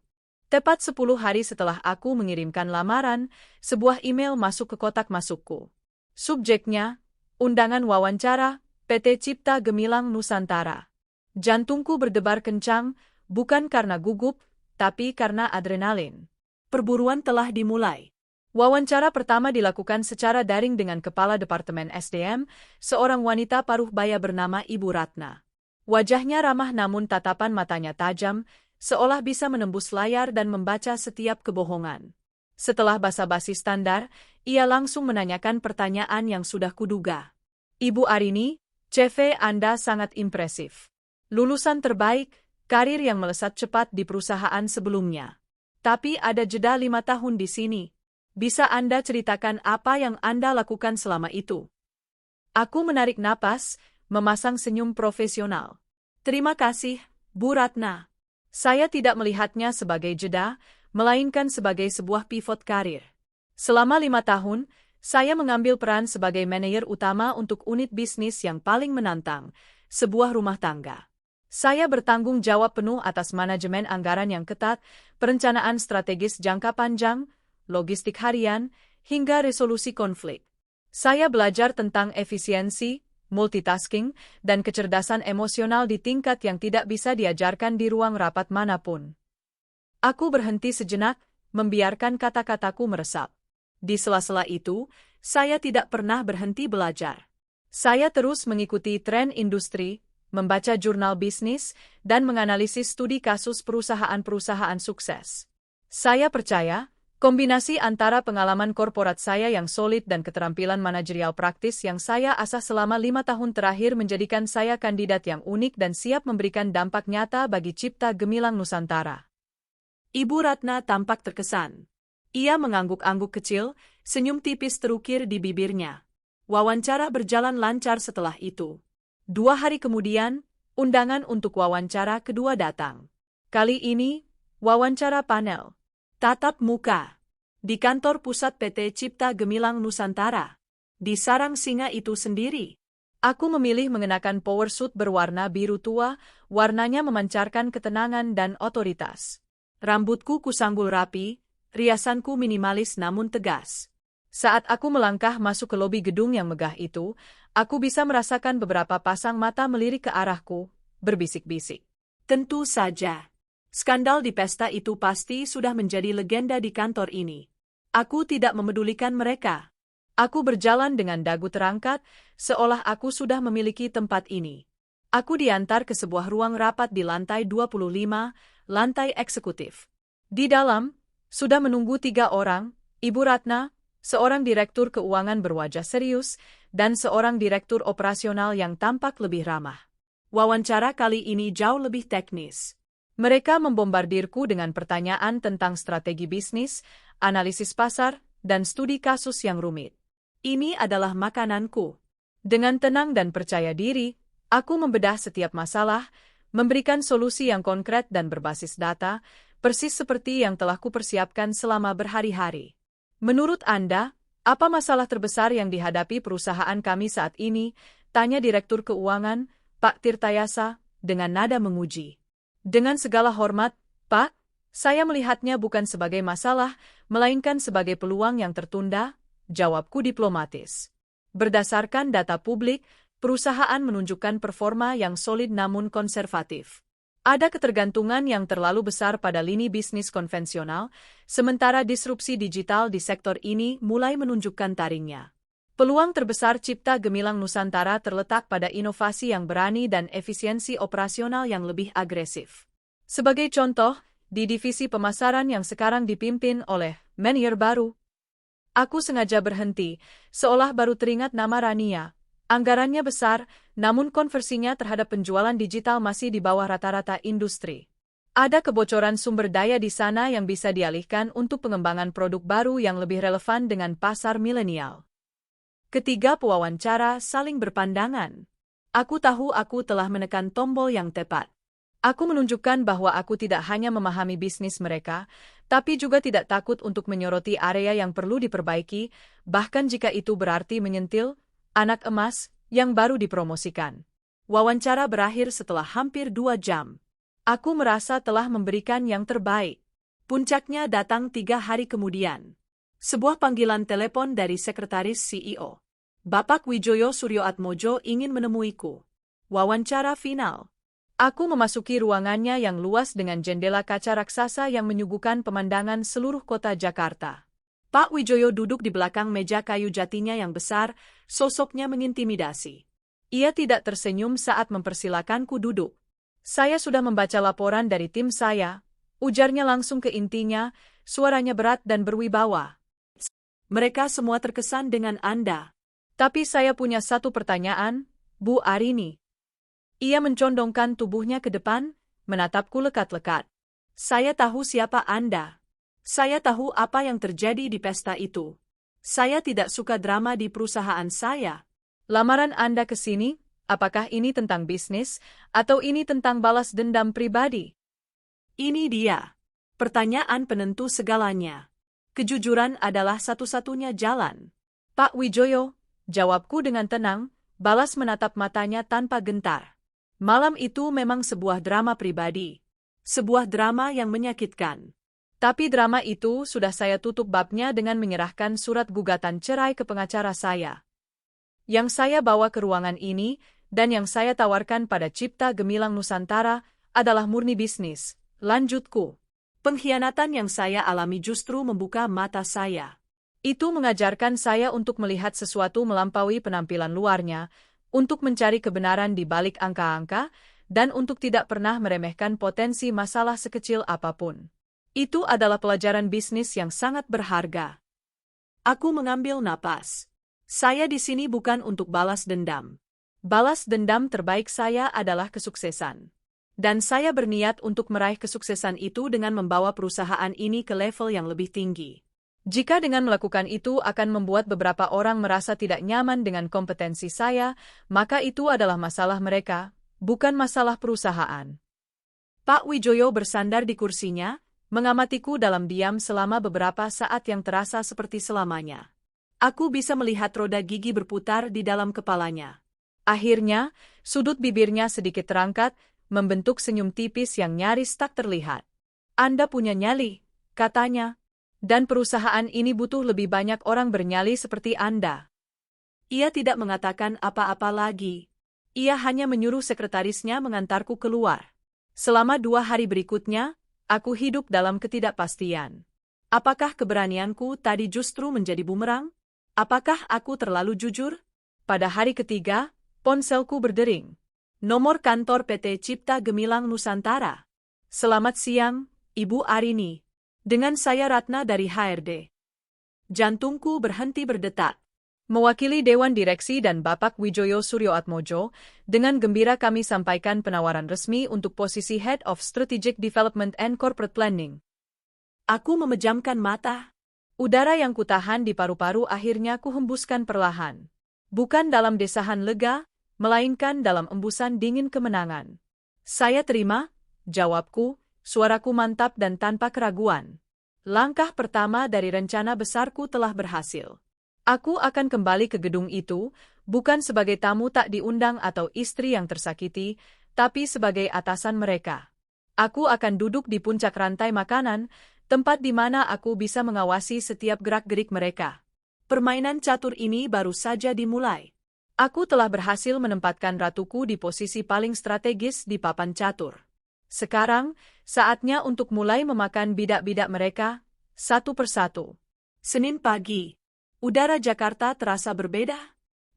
Tepat 10 hari setelah aku mengirimkan lamaran, sebuah email masuk ke kotak masukku. Subjeknya, undangan wawancara, PT Cipta Gemilang Nusantara. Jantungku berdebar kencang, bukan karena gugup, tapi karena adrenalin. Perburuan telah dimulai. Wawancara pertama dilakukan secara daring dengan Kepala Departemen SDM, seorang wanita paruh baya bernama Ibu Ratna. Wajahnya ramah namun tatapan matanya tajam, seolah bisa menembus layar dan membaca setiap kebohongan. Setelah basa-basi standar, ia langsung menanyakan pertanyaan yang sudah kuduga. Ibu Arini, CV Anda sangat impresif. Lulusan terbaik, karir yang melesat cepat di perusahaan sebelumnya. Tapi ada jeda 5 tahun di sini. Bisa Anda ceritakan apa yang Anda lakukan selama itu? Aku menarik napas, memasang senyum profesional. Terima kasih, Bu Ratna. Saya tidak melihatnya sebagai jeda, melainkan sebagai sebuah pivot karir. Selama 5 tahun, saya mengambil peran sebagai manajer utama untuk unit bisnis yang paling menantang, sebuah rumah tangga. Saya bertanggung jawab penuh atas manajemen anggaran yang ketat, perencanaan strategis jangka panjang, logistik harian, hingga resolusi konflik. Saya belajar tentang efisiensi, multitasking, dan kecerdasan emosional di tingkat yang tidak bisa diajarkan di ruang rapat manapun. Aku berhenti sejenak, membiarkan kata-kataku meresap. Di sela-sela itu, saya tidak pernah berhenti belajar. Saya terus mengikuti tren industri, membaca jurnal bisnis, dan menganalisis studi kasus perusahaan-perusahaan sukses. Saya percaya, kombinasi antara pengalaman korporat saya yang solid dan keterampilan manajerial praktis yang saya asah selama 5 tahun terakhir menjadikan saya kandidat yang unik dan siap memberikan dampak nyata bagi Cipta Gemilang Nusantara. Ibu Ratna tampak terkesan. Ia mengangguk-angguk kecil, senyum tipis terukir di bibirnya. Wawancara berjalan lancar setelah itu. 2 hari kemudian, undangan untuk wawancara kedua datang. Kali ini, wawancara panel. Tatap muka. Di kantor pusat PT Cipta Gemilang Nusantara. Di sarang singa itu sendiri. Aku memilih mengenakan power suit berwarna biru tua, warnanya memancarkan ketenangan dan otoritas. Rambutku kusanggul rapi, riasanku minimalis namun tegas. Saat aku melangkah masuk ke lobi gedung yang megah itu, aku bisa merasakan beberapa pasang mata melirik ke arahku, berbisik-bisik. Tentu saja. Skandal di pesta itu pasti sudah menjadi legenda di kantor ini. Aku tidak memedulikan mereka. Aku berjalan dengan dagu terangkat, seolah aku sudah memiliki tempat ini. Aku diantar ke sebuah ruang rapat di lantai 25, lantai eksekutif. Di dalam, sudah menunggu 3 orang, Ibu Ratna, seorang direktur keuangan berwajah serius, dan seorang direktur operasional yang tampak lebih ramah. Wawancara kali ini jauh lebih teknis. Mereka membombardirku dengan pertanyaan tentang strategi bisnis, analisis pasar, dan studi kasus yang rumit. Ini adalah makananku. Dengan tenang dan percaya diri, aku membedah setiap masalah, memberikan solusi yang konkret dan berbasis data, persis seperti yang telah kupersiapkan selama berhari-hari. Menurut Anda, apa masalah terbesar yang dihadapi perusahaan kami saat ini? Tanya Direktur Keuangan, Pak Tirtayasa, dengan nada memuji. Dengan segala hormat, Pak, saya melihatnya bukan sebagai masalah, melainkan sebagai peluang yang tertunda, jawabku diplomatis. Berdasarkan data publik, perusahaan menunjukkan performa yang solid namun konservatif. Ada ketergantungan yang terlalu besar pada lini bisnis konvensional, sementara disrupsi digital di sektor ini mulai menunjukkan taringnya. Peluang terbesar Cipta Gemilang Nusantara terletak pada inovasi yang berani dan efisiensi operasional yang lebih agresif. Sebagai contoh, di divisi pemasaran yang sekarang dipimpin oleh manajer baru, aku sengaja berhenti, seolah baru teringat nama Rania. Anggarannya besar, namun konversinya terhadap penjualan digital masih di bawah rata-rata industri. Ada kebocoran sumber daya di sana yang bisa dialihkan untuk pengembangan produk baru yang lebih relevan dengan pasar milenial. Ketiga pewawancara saling berpandangan. Aku tahu aku telah menekan tombol yang tepat. Aku menunjukkan bahwa aku tidak hanya memahami bisnis mereka, tapi juga tidak takut untuk menyoroti area yang perlu diperbaiki, bahkan jika itu berarti menyentil anak emas yang baru dipromosikan. Wawancara berakhir setelah hampir 2 jam. Aku merasa telah memberikan yang terbaik. Puncaknya datang 3 hari kemudian. Sebuah panggilan telepon dari sekretaris CEO. Bapak Wijoyo Suryoatmojo ingin menemuiku. Wawancara final. Aku memasuki ruangannya yang luas dengan jendela kaca raksasa yang menyuguhkan pemandangan seluruh kota Jakarta. Pak Wijoyo duduk di belakang meja kayu jatinya yang besar, sosoknya mengintimidasi. Ia tidak tersenyum saat mempersilakanku duduk. Saya sudah membaca laporan dari tim saya, ujarnya langsung ke intinya, suaranya berat dan berwibawa. Mereka semua terkesan dengan Anda. Tapi saya punya satu pertanyaan, Bu Arini. Ia mencondongkan tubuhnya ke depan, menatapku lekat-lekat. Saya tahu siapa Anda. Saya tahu apa yang terjadi di pesta itu. Saya tidak suka drama di perusahaan saya. Lamaran Anda ke sini, Apakah ini tentang bisnis, atau ini tentang balas dendam pribadi? Ini dia. Pertanyaan penentu segalanya. Kejujuran adalah satu-satunya jalan. Pak Wijoyo, jawabku dengan tenang, balas menatap matanya tanpa gentar. Malam itu memang sebuah drama pribadi. Sebuah drama yang menyakitkan. Tapi drama itu sudah saya tutup babnya dengan menyerahkan surat gugatan cerai ke pengacara saya. Yang saya bawa ke ruangan ini, dan yang saya tawarkan pada Cipta Gemilang Nusantara, adalah murni bisnis, lanjutku. Pengkhianatan yang saya alami justru membuka mata saya. Itu mengajarkan saya untuk melihat sesuatu melampaui penampilan luarnya, untuk mencari kebenaran di balik angka-angka, dan untuk tidak pernah meremehkan potensi masalah sekecil apapun. Itu adalah pelajaran bisnis yang sangat berharga. Aku mengambil napas. Saya di sini bukan untuk balas dendam. Balas dendam terbaik saya adalah kesuksesan. Dan saya berniat untuk meraih kesuksesan itu dengan membawa perusahaan ini ke level yang lebih tinggi. Jika dengan melakukan itu akan membuat beberapa orang merasa tidak nyaman dengan kompetensi saya, maka itu adalah masalah mereka, bukan masalah perusahaan. Pak Wijoyo bersandar di kursinya, mengamatiku dalam diam selama beberapa saat yang terasa seperti selamanya. Aku bisa melihat roda gigi berputar di dalam kepalanya. Akhirnya, sudut bibirnya sedikit terangkat, membentuk senyum tipis yang nyaris tak terlihat. Anda punya nyali, katanya. Dan perusahaan ini butuh lebih banyak orang bernyali seperti Anda. Ia tidak mengatakan apa-apa lagi. Ia hanya menyuruh sekretarisnya mengantarku keluar. Selama 2 hari berikutnya, aku hidup dalam ketidakpastian. Apakah keberanianku tadi justru menjadi bumerang? Apakah aku terlalu jujur? Pada hari ketiga, ponselku berdering. Nomor kantor PT Cipta Gemilang Nusantara. Selamat siang, Ibu Arini. Dengan saya Ratna dari HRD. Jantungku berhenti berdetak. Mewakili Dewan Direksi dan Bapak Wijoyo Suryoatmojo, dengan gembira kami sampaikan penawaran resmi untuk posisi Head of Strategic Development and Corporate Planning. Aku memejamkan mata. Udara yang kutahan di paru-paru akhirnya kuhembuskan perlahan. Bukan dalam desahan lega, melainkan dalam embusan dingin kemenangan. Saya terima, jawabku, suaraku mantap dan tanpa keraguan. Langkah pertama dari rencana besarku telah berhasil. Aku akan kembali ke gedung itu, bukan sebagai tamu tak diundang atau istri yang tersakiti, tapi sebagai atasan mereka. Aku akan duduk di puncak rantai makanan, tempat di mana aku bisa mengawasi setiap gerak-gerik mereka. Permainan catur ini baru saja dimulai. Aku telah berhasil menempatkan ratuku di posisi paling strategis di papan catur. Sekarang, saatnya untuk mulai memakan bidak-bidak mereka, satu persatu. Senin pagi. Udara Jakarta terasa berbeda.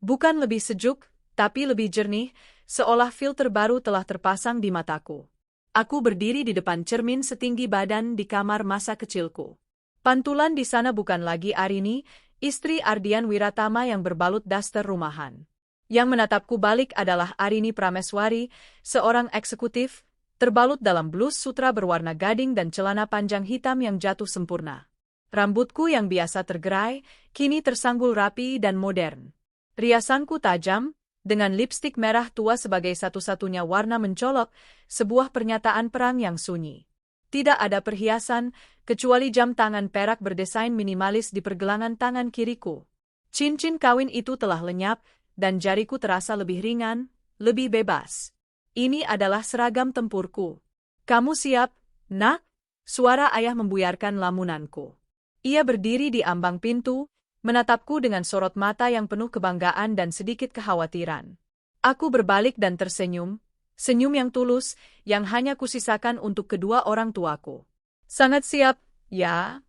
Bukan lebih sejuk, tapi lebih jernih, seolah filter baru telah terpasang di mataku. Aku berdiri di depan cermin setinggi badan di kamar masa kecilku. Pantulan di sana bukan lagi Arini, istri Ardian Wiratama yang berbalut daster rumahan. Yang menatapku balik adalah Arini Prameswari, seorang eksekutif, terbalut dalam blus sutra berwarna gading dan celana panjang hitam yang jatuh sempurna. Rambutku yang biasa tergerai, kini tersanggul rapi dan modern. Riasanku tajam, dengan lipstik merah tua sebagai satu-satunya warna mencolok, sebuah pernyataan perang yang sunyi. Tidak ada perhiasan, kecuali jam tangan perak berdesain minimalis di pergelangan tangan kiriku. Cincin kawin itu telah lenyap, dan jariku terasa lebih ringan, lebih bebas. Ini adalah seragam tempurku. Kamu siap, nak? Suara ayah membuyarkan lamunanku. Ia berdiri di ambang pintu, menatapku dengan sorot mata yang penuh kebanggaan dan sedikit kekhawatiran. Aku berbalik dan tersenyum, senyum yang tulus, yang hanya kusisakan untuk kedua orang tuaku. Sangat siap, ya?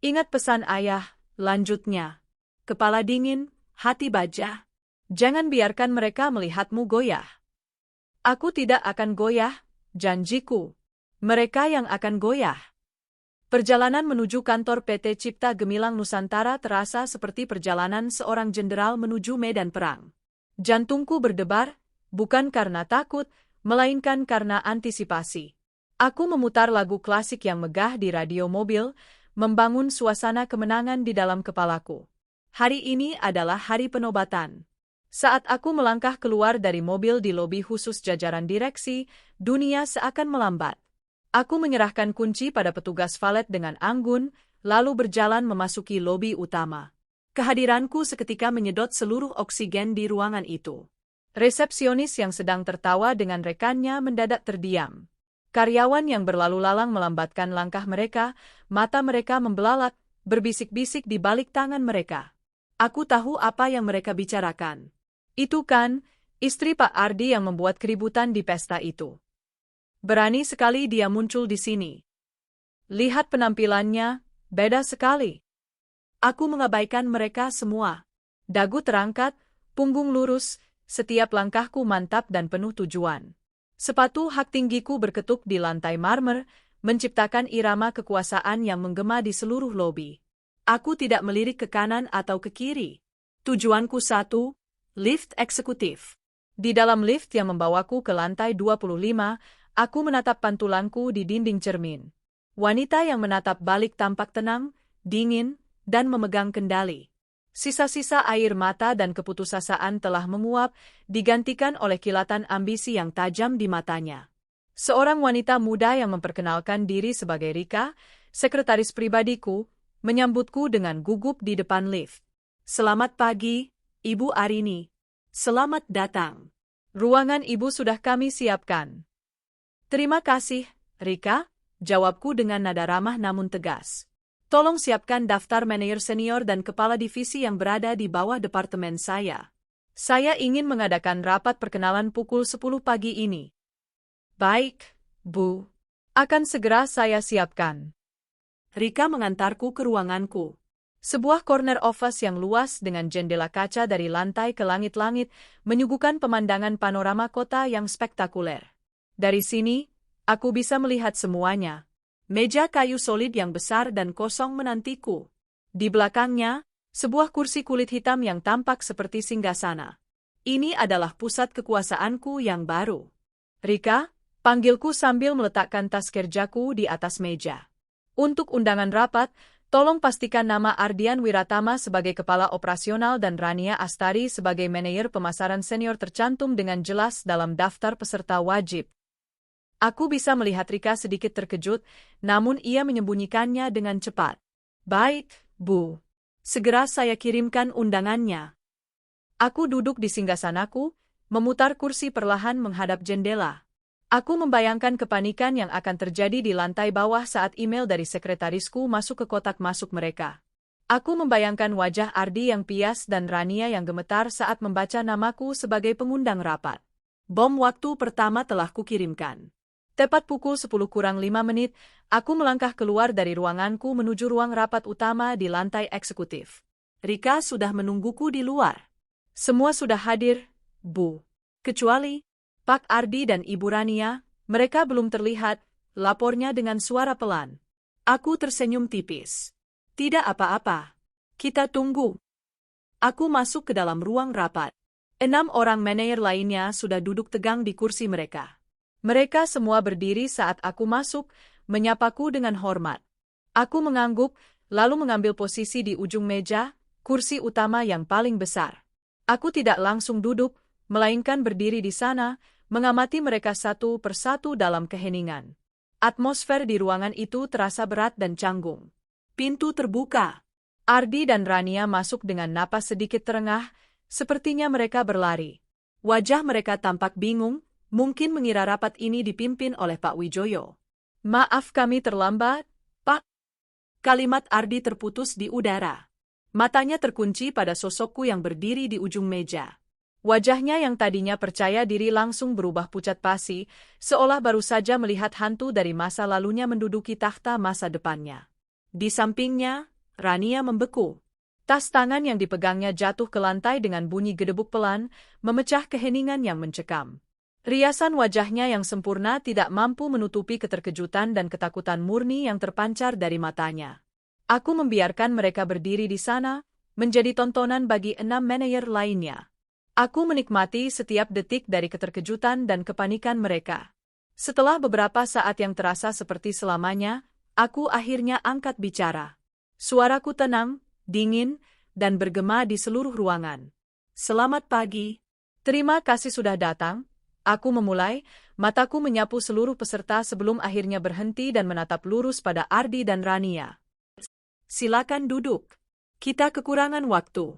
Ingat pesan ayah, lanjutnya. Kepala dingin, hati baja. Jangan biarkan mereka melihatmu goyah. Aku tidak akan goyah, janjiku. Mereka yang akan goyah. Perjalanan menuju kantor PT Cipta Gemilang Nusantara terasa seperti perjalanan seorang jenderal menuju medan perang. Jantungku berdebar, bukan karena takut, melainkan karena antisipasi. Aku memutar lagu klasik yang megah di radio mobil, membangun suasana kemenangan di dalam kepalaku. Hari ini adalah hari penobatan. Saat aku melangkah keluar dari mobil di lobi khusus jajaran direksi, dunia seakan melambat. Aku menyerahkan kunci pada petugas valet dengan anggun, lalu berjalan memasuki lobi utama. Kehadiranku seketika menyedot seluruh oksigen di ruangan itu. Resepsionis yang sedang tertawa dengan rekannya mendadak terdiam. Karyawan yang berlalu lalang melambatkan langkah mereka, mata mereka membelalak, berbisik-bisik di balik tangan mereka. Aku tahu apa yang mereka bicarakan. Itu kan, istri Pak Ardi yang membuat keributan di pesta itu. Berani sekali dia muncul di sini. Lihat penampilannya, beda sekali. Aku mengabaikan mereka semua. Dagu terangkat, punggung lurus, setiap langkahku mantap dan penuh tujuan. Sepatu hak tinggiku berketuk di lantai marmer, menciptakan irama kekuasaan yang menggema di seluruh lobi. Aku tidak melirik ke kanan atau ke kiri. Tujuanku satu, lift eksekutif. Di dalam lift yang membawaku ke lantai 25, aku menatap pantulanku di dinding cermin. Wanita yang menatap balik tampak tenang, dingin, dan memegang kendali. Sisa-sisa air mata dan keputusasaan telah menguap, digantikan oleh kilatan ambisi yang tajam di matanya. Seorang wanita muda yang memperkenalkan diri sebagai Rika, sekretaris pribadiku, menyambutku dengan gugup di depan lift. Selamat pagi, Ibu Arini. Selamat datang. Ruangan Ibu sudah kami siapkan. Terima kasih, Rika, jawabku dengan nada ramah namun tegas. Tolong siapkan daftar manajer senior dan kepala divisi yang berada di bawah departemen saya. Saya ingin mengadakan rapat perkenalan pukul 10 pagi ini. Baik, Bu. Akan segera saya siapkan. Rika mengantarku ke ruanganku. Sebuah corner office yang luas dengan jendela kaca dari lantai ke langit-langit menyuguhkan pemandangan panorama kota yang spektakuler. Dari sini, aku bisa melihat semuanya. Meja kayu solid yang besar dan kosong menantiku. Di belakangnya, sebuah kursi kulit hitam yang tampak seperti singgasana. Ini adalah pusat kekuasaanku yang baru. Rika, panggilku sambil meletakkan tas kerjaku di atas meja. Untuk undangan rapat, tolong pastikan nama Ardian Wiratama sebagai kepala operasional dan Rania Astari sebagai manajer pemasaran senior tercantum dengan jelas dalam daftar peserta wajib. Aku bisa melihat Rika sedikit terkejut, namun ia menyembunyikannya dengan cepat. Baik, Bu. Segera saya kirimkan undangannya. Aku duduk di singgasanaku, memutar kursi perlahan menghadap jendela. Aku membayangkan kepanikan yang akan terjadi di lantai bawah saat email dari sekretarisku masuk ke kotak masuk mereka. Aku membayangkan wajah Ardi yang pias dan Rania yang gemetar saat membaca namaku sebagai pengundang rapat. Bom waktu pertama telah kukirimkan. Tepat pukul 10:05, aku melangkah keluar dari ruanganku menuju ruang rapat utama di lantai eksekutif. Rika sudah menungguku di luar. Semua sudah hadir, Bu. Kecuali Pak Ardi dan Ibu Rania, mereka belum terlihat, lapornya dengan suara pelan. Aku tersenyum tipis. Tidak apa-apa. Kita tunggu. Aku masuk ke dalam ruang rapat. 6 orang manajer lainnya sudah duduk tegang di kursi mereka. Mereka semua berdiri saat aku masuk, menyapaku dengan hormat. Aku mengangguk, lalu mengambil posisi di ujung meja, kursi utama yang paling besar. Aku tidak langsung duduk, melainkan berdiri di sana, mengamati mereka satu persatu dalam keheningan. Atmosfer di ruangan itu terasa berat dan canggung. Pintu terbuka. Ardi dan Rania masuk dengan napas sedikit terengah, sepertinya mereka berlari. Wajah mereka tampak bingung, mungkin mengira rapat ini dipimpin oleh Pak Wijoyo. Maaf kami terlambat, Pak. Kalimat Ardi terputus di udara. Matanya terkunci pada sosokku yang berdiri di ujung meja. Wajahnya yang tadinya percaya diri langsung berubah pucat pasi, seolah baru saja melihat hantu dari masa lalunya menduduki takhta masa depannya. Di sampingnya, Rania membeku. Tas tangan yang dipegangnya jatuh ke lantai dengan bunyi gedebuk pelan, memecah keheningan yang mencekam. Riasan wajahnya yang sempurna tidak mampu menutupi keterkejutan dan ketakutan murni yang terpancar dari matanya. Aku membiarkan mereka berdiri di sana, menjadi tontonan bagi 6 manajer lainnya. Aku menikmati setiap detik dari keterkejutan dan kepanikan mereka. Setelah beberapa saat yang terasa seperti selamanya, aku akhirnya angkat bicara. Suaraku tenang, dingin, dan bergema di seluruh ruangan. Selamat pagi. Terima kasih sudah datang. Aku memulai, mataku menyapu seluruh peserta sebelum akhirnya berhenti dan menatap lurus pada Ardi dan Rania. Silakan duduk. Kita kekurangan waktu.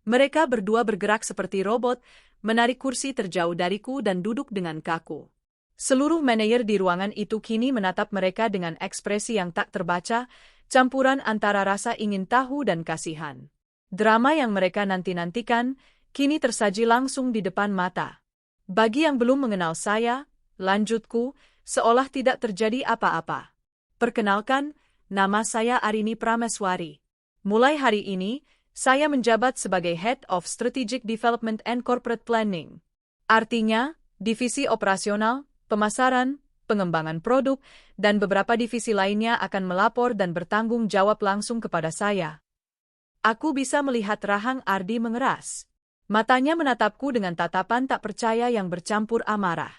Mereka berdua bergerak seperti robot, menarik kursi terjauh dariku dan duduk dengan kaku. Seluruh manajer di ruangan itu kini menatap mereka dengan ekspresi yang tak terbaca, campuran antara rasa ingin tahu dan kasihan. Drama yang mereka nanti-nantikan, kini tersaji langsung di depan mata. Bagi yang belum mengenal saya, lanjutku, seolah tidak terjadi apa-apa. Perkenalkan, nama saya Arini Prameswari. Mulai hari ini, saya menjabat sebagai Head of Strategic Development and Corporate Planning. Artinya, divisi operasional, pemasaran, pengembangan produk, dan beberapa divisi lainnya akan melapor dan bertanggung jawab langsung kepada saya. Aku bisa melihat rahang Ardi mengeras. Matanya menatapku dengan tatapan tak percaya yang bercampur amarah.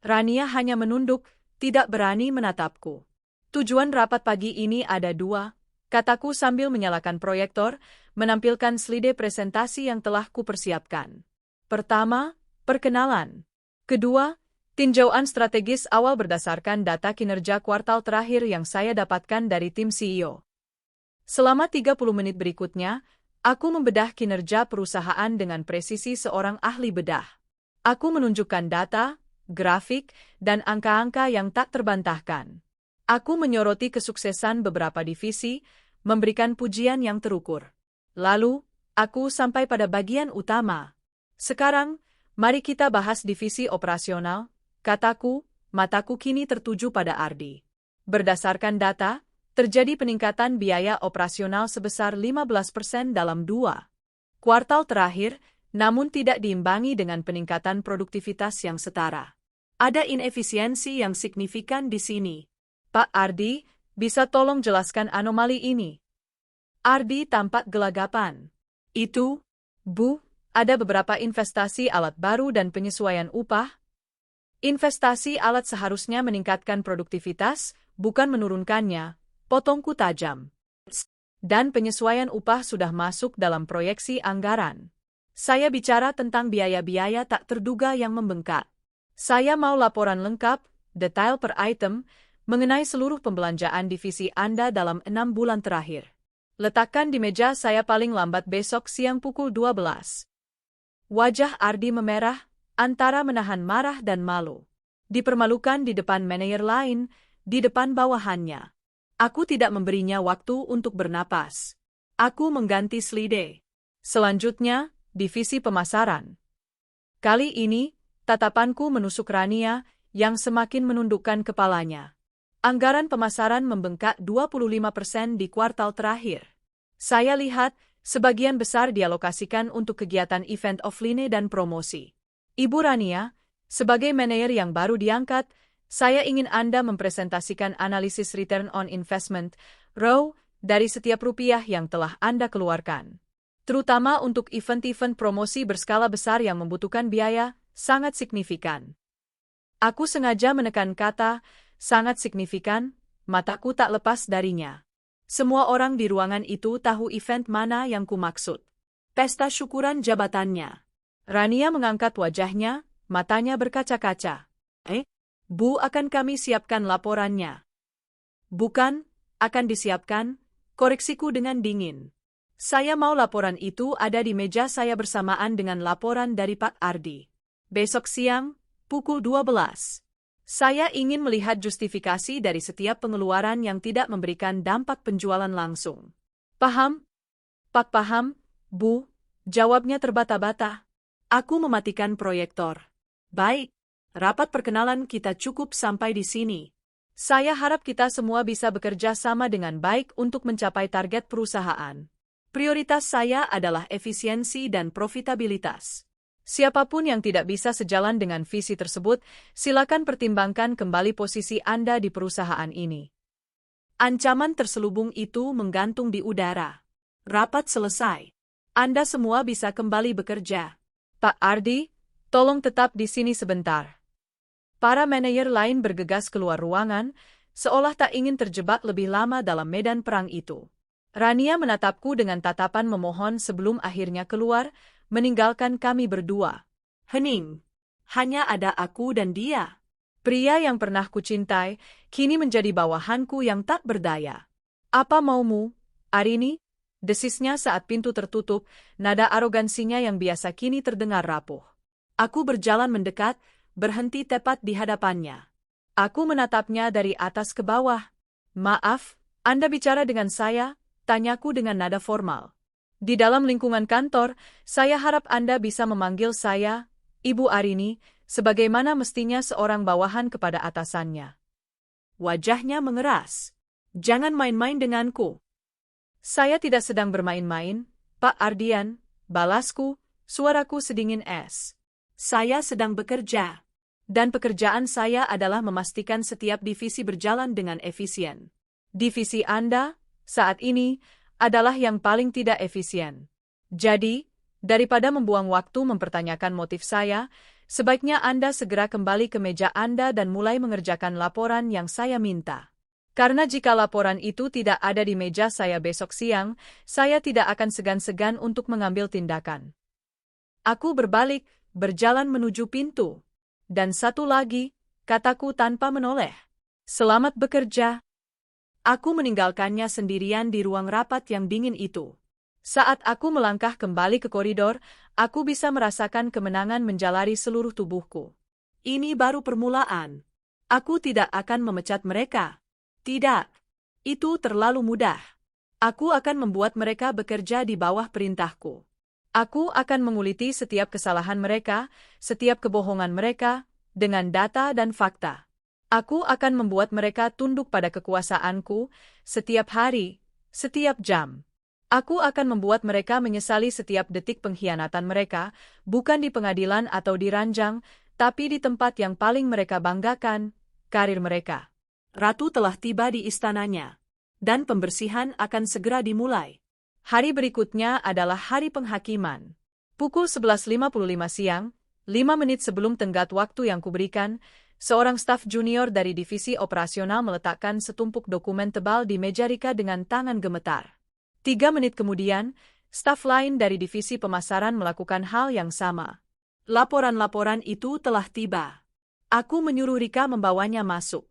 Rania hanya menunduk, tidak berani menatapku. Tujuan rapat pagi ini ada dua, kataku sambil menyalakan proyektor, menampilkan slide presentasi yang telah kupersiapkan. Pertama, perkenalan. Kedua, tinjauan strategis awal berdasarkan data kinerja kuartal terakhir yang saya dapatkan dari tim CEO. Selama 30 menit berikutnya, aku membedah kinerja perusahaan dengan presisi seorang ahli bedah. Aku menunjukkan data, grafik, dan angka-angka yang tak terbantahkan. Aku menyoroti kesuksesan beberapa divisi, memberikan pujian yang terukur. Lalu, aku sampai pada bagian utama. Sekarang, mari kita bahas divisi operasional, kataku, mataku kini tertuju pada Ardi. Berdasarkan data, terjadi peningkatan biaya operasional sebesar 15% dalam 2 kuartal terakhir, namun tidak diimbangi dengan peningkatan produktivitas yang setara. Ada inefisiensi yang signifikan di sini. Pak Ardi, bisa tolong jelaskan anomali ini? Ardi tampak gelagapan. Itu, Bu, ada beberapa investasi alat baru dan penyesuaian upah. Investasi alat seharusnya meningkatkan produktivitas, bukan menurunkannya. Potongku tajam. Dan penyesuaian upah sudah masuk dalam proyeksi anggaran. Saya bicara tentang biaya-biaya tak terduga yang membengkak. Saya mau laporan lengkap, detail per item, mengenai seluruh pembelanjaan divisi Anda dalam 6 bulan terakhir. Letakkan di meja saya paling lambat besok siang pukul 12. Wajah Ardi memerah, antara menahan marah dan malu. Dipermalukan di depan manajer lain, di depan bawahannya. Aku tidak memberinya waktu untuk bernapas. Aku mengganti slide. Selanjutnya, divisi pemasaran. Kali ini, tatapanku menusuk Rania, yang semakin menundukkan kepalanya. Anggaran pemasaran membengkak 25% di kuartal terakhir. Saya lihat, sebagian besar dialokasikan untuk kegiatan event offline dan promosi. Ibu Rania, sebagai manajer yang baru diangkat, saya ingin Anda mempresentasikan analisis return on investment, ROI, dari setiap rupiah yang telah Anda keluarkan. Terutama untuk event-event promosi berskala besar yang membutuhkan biaya sangat signifikan. Aku sengaja menekan kata, sangat signifikan, mataku tak lepas darinya. Semua orang di ruangan itu tahu event mana yang kumaksud. Pesta syukuran jabatannya. Rania mengangkat wajahnya, matanya berkaca-kaca. Bu, akan kami siapkan laporannya. Bukan, akan disiapkan, koreksiku dengan dingin. Saya mau laporan itu ada di meja saya bersamaan dengan laporan dari Pak Ardi. Besok siang, pukul 12. Saya ingin melihat justifikasi dari setiap pengeluaran yang tidak memberikan dampak penjualan langsung. Paham? Pak paham, Bu, jawabnya terbata-bata. Aku mematikan proyektor. Baik. Rapat perkenalan kita cukup sampai di sini. Saya harap kita semua bisa bekerja sama dengan baik untuk mencapai target perusahaan. Prioritas saya adalah efisiensi dan profitabilitas. Siapapun yang tidak bisa sejalan dengan visi tersebut, silakan pertimbangkan kembali posisi Anda di perusahaan ini. Ancaman terselubung itu menggantung di udara. Rapat selesai. Anda semua bisa kembali bekerja. Pak Ardi, tolong tetap di sini sebentar. Para manajer lain bergegas keluar ruangan, seolah tak ingin terjebak lebih lama dalam medan perang itu. Rania menatapku dengan tatapan memohon sebelum akhirnya keluar, meninggalkan kami berdua. Hening. Hanya ada aku dan dia. Pria yang pernah kucintai, kini menjadi bawahanku yang tak berdaya. Apa maumu, Arini? Desisnya saat pintu tertutup, nada arogansinya yang biasa kini terdengar rapuh. Aku berjalan mendekat, berhenti tepat di hadapannya. Aku menatapnya dari atas ke bawah. Maaf, Anda bicara dengan saya? Tanyaku dengan nada formal. Di dalam lingkungan kantor, saya harap Anda bisa memanggil saya, Ibu Arini, sebagaimana mestinya seorang bawahan kepada atasannya. Wajahnya mengeras. Jangan main-main denganku. Saya tidak sedang bermain-main, Pak Ardian, balasku, suaraku sedingin es. Saya sedang bekerja. Dan pekerjaan saya adalah memastikan setiap divisi berjalan dengan efisien. Divisi Anda, saat ini, adalah yang paling tidak efisien. Jadi, daripada membuang waktu mempertanyakan motif saya, sebaiknya Anda segera kembali ke meja Anda dan mulai mengerjakan laporan yang saya minta. Karena jika laporan itu tidak ada di meja saya besok siang, saya tidak akan segan-segan untuk mengambil tindakan. Aku berbalik, berjalan menuju pintu. Dan satu lagi, kataku tanpa menoleh. Selamat bekerja. Aku meninggalkannya sendirian di ruang rapat yang dingin itu. Saat aku melangkah kembali ke koridor, aku bisa merasakan kemenangan menjalari seluruh tubuhku. Ini baru permulaan. Aku tidak akan memecat mereka. Tidak. Itu terlalu mudah. Aku akan membuat mereka bekerja di bawah perintahku. Aku akan menguliti setiap kesalahan mereka, setiap kebohongan mereka, dengan data dan fakta. Aku akan membuat mereka tunduk pada kekuasaanku, setiap hari, setiap jam. Aku akan membuat mereka menyesali setiap detik pengkhianatan mereka, bukan di pengadilan atau di ranjang, tapi di tempat yang paling mereka banggakan, karir mereka. Ratu telah tiba di istananya, dan pembersihan akan segera dimulai. Hari berikutnya adalah hari penghakiman. Pukul 11.55 siang, 5 menit sebelum tenggat waktu yang kuberikan, seorang staf junior dari divisi operasional meletakkan setumpuk dokumen tebal di meja Rika dengan tangan gemetar. 3 menit kemudian, staf lain dari divisi pemasaran melakukan hal yang sama. Laporan-laporan itu telah tiba. Aku menyuruh Rika membawanya masuk.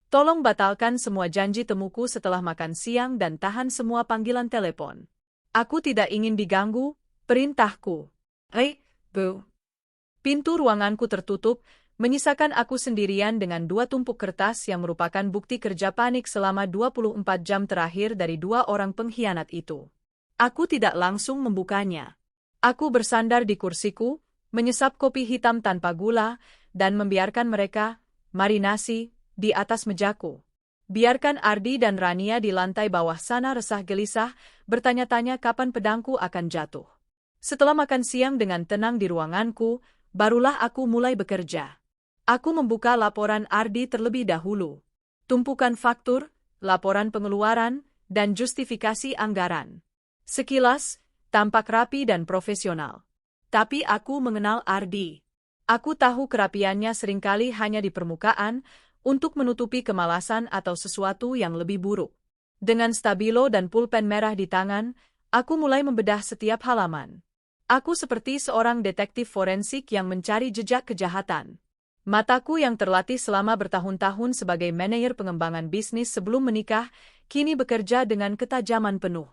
Tolong batalkan semua janji temuku setelah makan siang dan tahan semua panggilan telepon. Aku tidak ingin diganggu, perintahku. Bu. Pintu ruanganku tertutup, menyisakan aku sendirian dengan 2 tumpuk kertas yang merupakan bukti kerja panik selama 24 jam terakhir dari 2 orang pengkhianat itu. Aku tidak langsung membukanya. Aku bersandar di kursiku, menyesap kopi hitam tanpa gula, dan membiarkan mereka marinasi di atas mejaku. Biarkan Ardi dan Rania di lantai bawah sana resah gelisah, bertanya-tanya kapan pedangku akan jatuh. Setelah makan siang dengan tenang di ruanganku, barulah aku mulai bekerja. Aku membuka laporan Ardi terlebih dahulu. Tumpukan faktur, laporan pengeluaran, dan justifikasi anggaran. Sekilas, tampak rapi dan profesional. Tapi aku mengenal Ardi. Aku tahu kerapiannya seringkali hanya di permukaan, untuk menutupi kemalasan atau sesuatu yang lebih buruk. Dengan stabilo dan pulpen merah di tangan, aku mulai membedah setiap halaman. Aku seperti seorang detektif forensik yang mencari jejak kejahatan. Mataku yang terlatih selama bertahun-tahun sebagai manajer pengembangan bisnis sebelum menikah, kini bekerja dengan ketajaman penuh.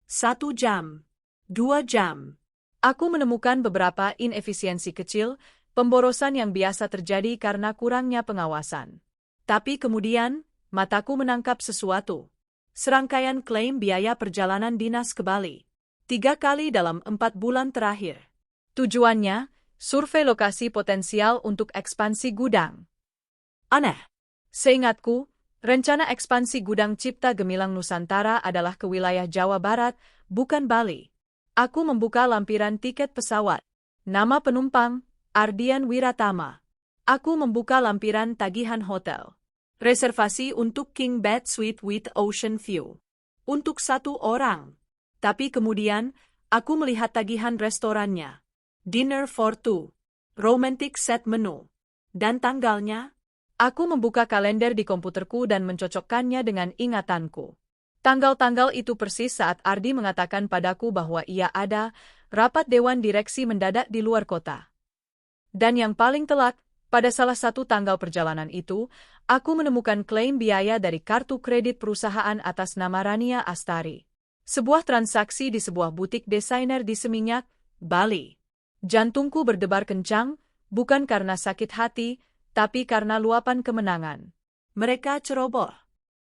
1 jam. 2 jam. Aku menemukan beberapa inefisiensi kecil, pemborosan yang biasa terjadi karena kurangnya pengawasan. Tapi kemudian, mataku menangkap sesuatu. Serangkaian klaim biaya perjalanan dinas ke Bali. 3 kali dalam 4 bulan terakhir. Tujuannya, survei lokasi potensial untuk ekspansi gudang. Aneh. Seingatku, rencana ekspansi gudang Cipta Gemilang Nusantara adalah ke wilayah Jawa Barat, bukan Bali. Aku membuka lampiran tiket pesawat. Nama penumpang, Ardian Wiratama. Aku membuka lampiran tagihan hotel. Reservasi untuk King Bed Suite with Ocean View. Untuk 1 orang. Tapi kemudian, aku melihat tagihan restorannya. Dinner for 2. Romantic set menu. Dan tanggalnya? Aku membuka kalender di komputerku dan mencocokkannya dengan ingatanku. Tanggal-tanggal itu persis saat Ardi mengatakan padaku bahwa ia ada rapat dewan direksi mendadak di luar kota. Dan yang paling telak, pada salah satu tanggal perjalanan itu, aku menemukan klaim biaya dari kartu kredit perusahaan atas nama Rania Astari. Sebuah transaksi di sebuah butik desainer di Seminyak, Bali. Jantungku berdebar kencang, bukan karena sakit hati, tapi karena luapan kemenangan. Mereka ceroboh.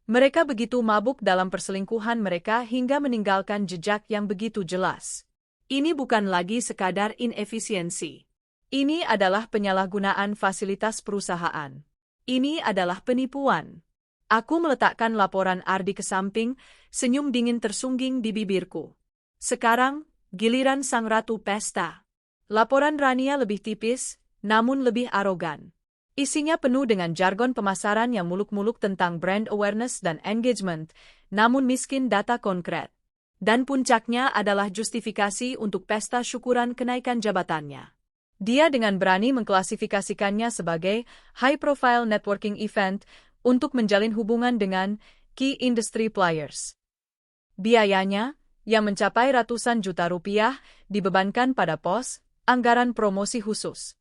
Mereka begitu mabuk dalam perselingkuhan mereka hingga meninggalkan jejak yang begitu jelas. Ini bukan lagi sekadar inefisiensi. Ini adalah penyalahgunaan fasilitas perusahaan. Ini adalah penipuan. Aku meletakkan laporan Ardi ke samping, senyum dingin tersungging di bibirku. Sekarang, giliran sang ratu pesta. Laporan Rania lebih tipis, namun lebih arogan. Isinya penuh dengan jargon pemasaran yang muluk-muluk tentang brand awareness dan engagement, namun miskin data konkret. Dan puncaknya adalah justifikasi untuk pesta syukuran kenaikan jabatannya. Dia dengan berani mengklasifikasikannya sebagai high-profile networking event untuk menjalin hubungan dengan key industry players. Biayanya, yang mencapai ratusan juta rupiah, dibebankan pada pos anggaran promosi khusus.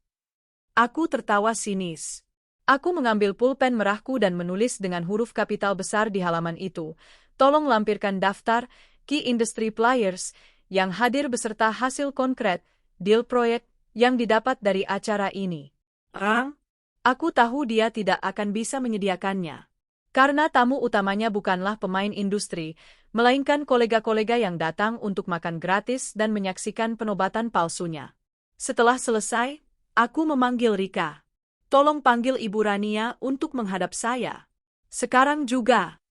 Aku tertawa sinis. Aku mengambil pulpen merahku dan menulis dengan huruf kapital besar di halaman itu, "Tolong lampirkan daftar key industry players yang hadir beserta hasil konkret, deal proyek yang didapat dari acara ini." Aku tahu dia tidak akan bisa menyediakannya. Karena tamu utamanya bukanlah pemain industri, melainkan kolega-kolega yang datang untuk makan gratis dan menyaksikan penobatan palsunya. Setelah selesai, aku memanggil Rika. "Tolong panggil Ibu Rania untuk menghadap saya. Sekarang juga."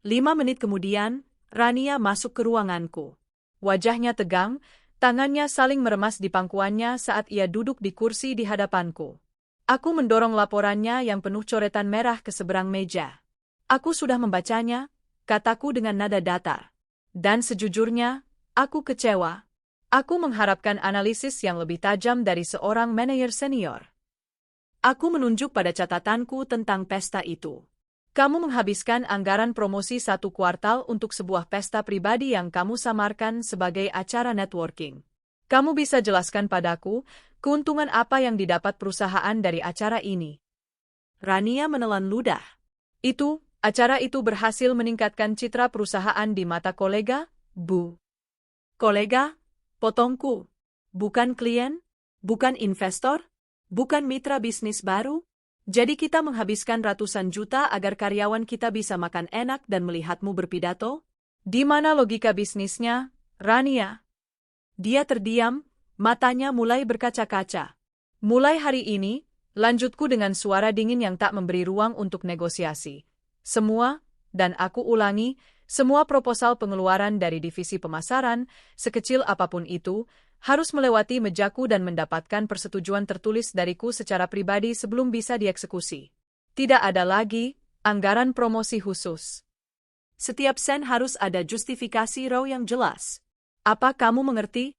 5 menit kemudian, Rania masuk ke ruanganku. Wajahnya tegang, tangannya saling meremas di pangkuannya saat ia duduk di kursi di hadapanku. Aku mendorong laporannya yang penuh coretan merah ke seberang meja. "Aku sudah membacanya," kataku dengan nada datar. "Dan sejujurnya, aku kecewa. Aku mengharapkan analisis yang lebih tajam dari seorang manajer senior." Aku menunjuk pada catatanku tentang pesta itu. "Kamu menghabiskan anggaran promosi 1 kuartal untuk sebuah pesta pribadi yang kamu samarkan sebagai acara networking. Kamu bisa jelaskan padaku, keuntungan apa yang didapat perusahaan dari acara ini?" Rania menelan ludah. Acara itu berhasil meningkatkan citra perusahaan di mata kolega, Bu." "Kolega?" potongku. "Bukan klien? Bukan investor? Bukan mitra bisnis baru? Jadi kita menghabiskan ratusan juta agar karyawan kita bisa makan enak dan melihatmu berpidato? Di mana logika bisnisnya, Rania?" Dia terdiam, matanya mulai berkaca-kaca. "Mulai hari ini," lanjutku dengan suara dingin yang tak memberi ruang untuk negosiasi. "Semua, dan aku ulangi, semua proposal pengeluaran dari divisi pemasaran, sekecil apapun itu, harus melewati mejaku dan mendapatkan persetujuan tertulis dariku secara pribadi sebelum bisa dieksekusi. Tidak ada lagi anggaran promosi khusus. Setiap sen harus ada justifikasi raw yang jelas. Apa kamu mengerti?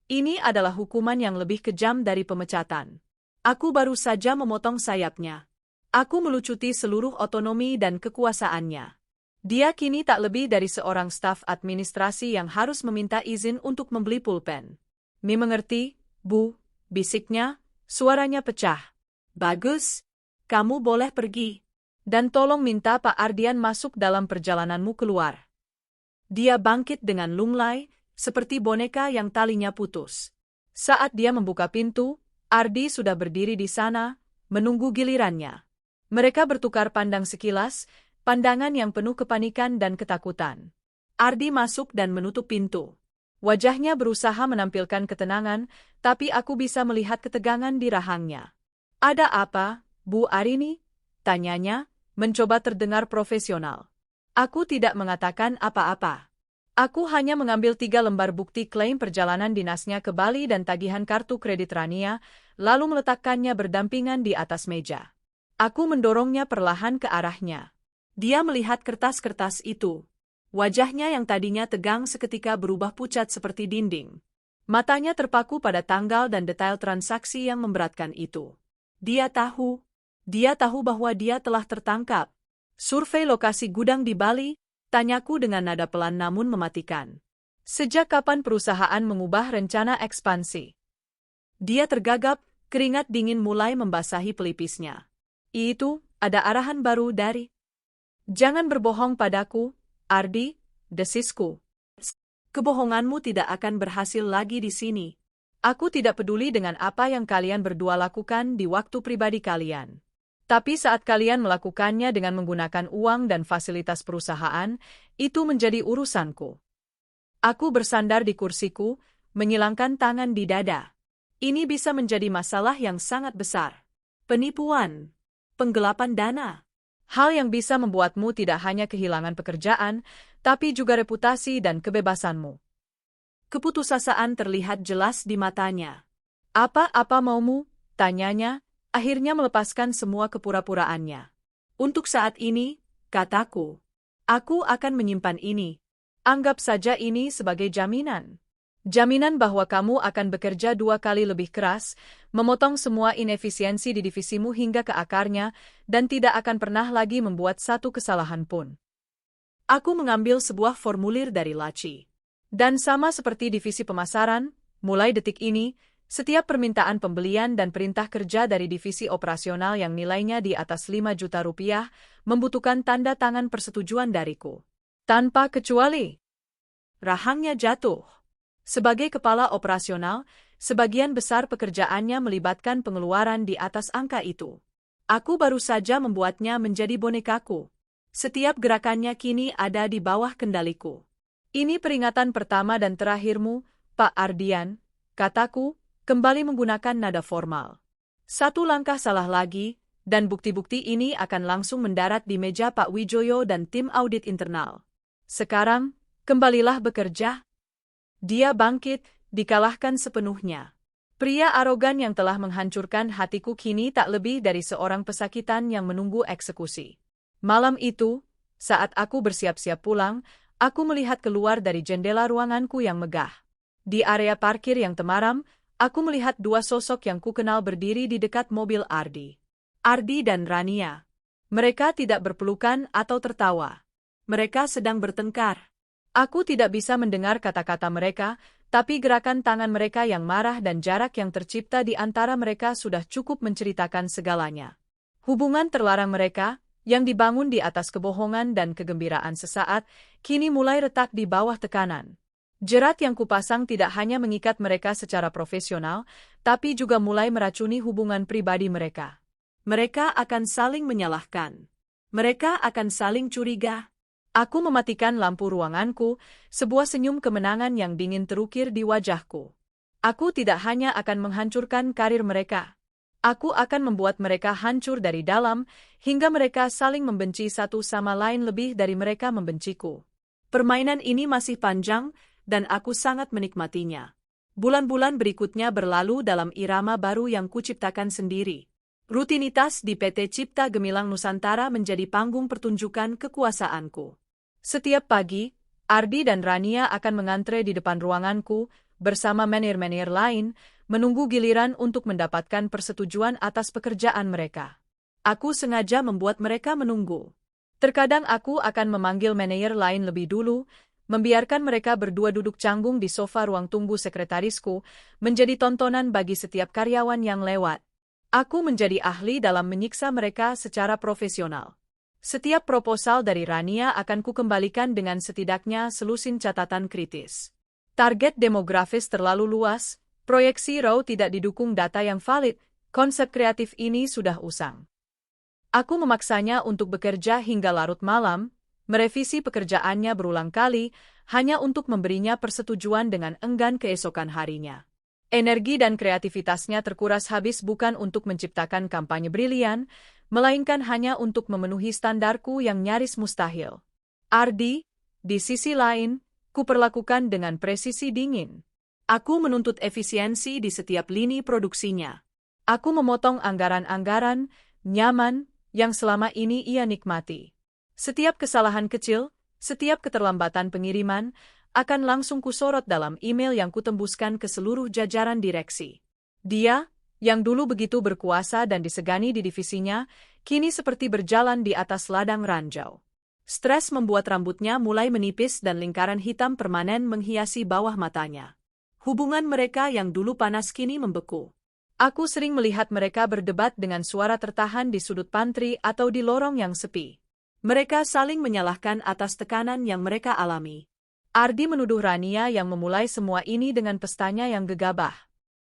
Ini adalah hukuman yang lebih kejam dari pemecatan." Aku baru saja memotong sayapnya. Aku melucuti seluruh otonomi dan kekuasaannya. Dia kini tak lebih dari seorang staf administrasi yang harus meminta izin untuk membeli pulpen. "Mi mengerti, Bu," bisiknya, suaranya pecah. "Bagus, kamu boleh pergi. Dan tolong minta Pak Ardian masuk dalam perjalananmu keluar." Dia bangkit dengan lunglai, seperti boneka yang talinya putus. Saat dia membuka pintu, Ardi sudah berdiri di sana, menunggu gilirannya. Mereka bertukar pandang sekilas, pandangan yang penuh kepanikan dan ketakutan. Ardi masuk dan menutup pintu. Wajahnya berusaha menampilkan ketenangan, tapi aku bisa melihat ketegangan di rahangnya. "Ada apa, Bu Arini?" tanyanya, mencoba terdengar profesional. Aku tidak mengatakan apa-apa. Aku hanya mengambil 3 lembar bukti klaim perjalanan dinasnya ke Bali dan tagihan kartu kredit Rania, lalu meletakkannya berdampingan di atas meja. Aku mendorongnya perlahan ke arahnya. Dia melihat kertas-kertas itu. Wajahnya yang tadinya tegang seketika berubah pucat seperti dinding. Matanya terpaku pada tanggal dan detail transaksi yang memberatkan itu. Dia tahu bahwa dia telah tertangkap. Survei lokasi gudang di Bali, Tanyaku dengan nada pelan namun mematikan. Sejak kapan perusahaan mengubah rencana ekspansi? Dia tergagap, keringat dingin mulai membasahi pelipisnya. Itu, ada arahan baru dari... Jangan berbohong padaku, Ardi, desisku. Kebohonganmu tidak akan berhasil lagi di sini. Aku tidak peduli dengan apa yang kalian berdua lakukan di waktu pribadi kalian. Tapi saat kalian melakukannya dengan menggunakan uang dan fasilitas perusahaan, itu menjadi urusanku. Aku bersandar di kursiku, menyilangkan tangan di dada. Ini bisa menjadi masalah yang sangat besar. Penipuan, penggelapan dana. Hal yang bisa membuatmu tidak hanya kehilangan pekerjaan, tapi juga reputasi dan kebebasanmu. Keputusasaan terlihat jelas di matanya. Apa-apa maumu? Tanyanya, akhirnya melepaskan semua kepura-puraannya. Untuk saat ini, kataku, aku akan menyimpan ini. Anggap saja ini sebagai jaminan. Jaminan bahwa kamu akan bekerja 2 kali lebih keras, memotong semua inefisiensi di divisimu hingga ke akarnya, dan tidak akan pernah lagi membuat satu kesalahan pun. Aku mengambil sebuah formulir dari laci. Dan sama seperti divisi pemasaran, mulai detik ini, setiap permintaan pembelian dan perintah kerja dari divisi operasional yang nilainya di atas 5 juta rupiah, membutuhkan tanda tangan persetujuan dariku. Tanpa kecuali. Rahangnya jatuh. Sebagai kepala operasional, sebagian besar pekerjaannya melibatkan pengeluaran di atas angka itu. Aku baru saja membuatnya menjadi bonekaku. Setiap gerakannya kini ada di bawah kendaliku. Ini peringatan pertama dan terakhirmu, Pak Ardian, kataku, kembali menggunakan nada formal. 1 langkah salah lagi, dan bukti-bukti ini akan langsung mendarat di meja Pak Wijoyo dan tim audit internal. Sekarang, kembalilah bekerja. Dia bangkit, dikalahkan sepenuhnya. Pria arogan yang telah menghancurkan hatiku kini tak lebih dari seorang pesakitan yang menunggu eksekusi. Malam itu, saat aku bersiap-siap pulang, aku melihat keluar dari jendela ruanganku yang megah. Di area parkir yang temaram, aku melihat 2 sosok yang kukenal berdiri di dekat mobil Ardi. Ardi dan Rania. Mereka tidak berpelukan atau tertawa. Mereka sedang bertengkar. Aku tidak bisa mendengar kata-kata mereka, tapi gerakan tangan mereka yang marah dan jarak yang tercipta di antara mereka sudah cukup menceritakan segalanya. Hubungan terlarang mereka, yang dibangun di atas kebohongan dan kegembiraan sesaat, kini mulai retak di bawah tekanan. Jerat yang kupasang tidak hanya mengikat mereka secara profesional, tapi juga mulai meracuni hubungan pribadi mereka. Mereka akan saling menyalahkan. Mereka akan saling curiga. Aku mematikan lampu ruanganku, sebuah senyum kemenangan yang dingin terukir di wajahku. Aku tidak hanya akan menghancurkan karir mereka. Aku akan membuat mereka hancur dari dalam, hingga mereka saling membenci satu sama lain lebih dari mereka membenciku. Permainan ini masih panjang, dan aku sangat menikmatinya. Bulan-bulan berikutnya berlalu dalam irama baru yang kuciptakan sendiri. Rutinitas di PT Cipta Gemilang Nusantara menjadi panggung pertunjukan kekuasaanku. Setiap pagi, Ardi dan Rania akan mengantre di depan ruanganku, bersama menir-menir lain, menunggu giliran untuk mendapatkan persetujuan atas pekerjaan mereka. Aku sengaja membuat mereka menunggu. Terkadang aku akan memanggil manajer lain lebih dulu, membiarkan mereka berdua duduk canggung di sofa ruang tunggu sekretarisku, menjadi tontonan bagi setiap karyawan yang lewat. Aku menjadi ahli dalam menyiksa mereka secara profesional. Setiap proposal dari Rania akan kukembalikan dengan setidaknya selusin catatan kritis. Target demografis terlalu luas, proyeksi raw tidak didukung data yang valid, konsep kreatif ini sudah usang. Aku memaksanya untuk bekerja hingga larut malam, merevisi pekerjaannya berulang kali, hanya untuk memberinya persetujuan dengan enggan keesokan harinya. Energi dan kreativitasnya terkuras habis bukan untuk menciptakan kampanye brilian, melainkan hanya untuk memenuhi standarku yang nyaris mustahil. Ardi, di sisi lain, kuperlakukan dengan presisi dingin. Aku menuntut efisiensi di setiap lini produksinya. Aku memotong anggaran-anggaran, nyaman, yang selama ini ia nikmati. Setiap kesalahan kecil, setiap keterlambatan pengiriman, akan langsung kusorot dalam email yang kutembuskan ke seluruh jajaran direksi. Dia, yang dulu begitu berkuasa dan disegani di divisinya, kini seperti berjalan di atas ladang ranjau. Stres membuat rambutnya mulai menipis dan lingkaran hitam permanen menghiasi bawah matanya. Hubungan mereka yang dulu panas kini membeku. Aku sering melihat mereka berdebat dengan suara tertahan di sudut pantry atau di lorong yang sepi. Mereka saling menyalahkan atas tekanan yang mereka alami. Ardi menuduh Rania yang memulai semua ini dengan pestanya yang gegabah.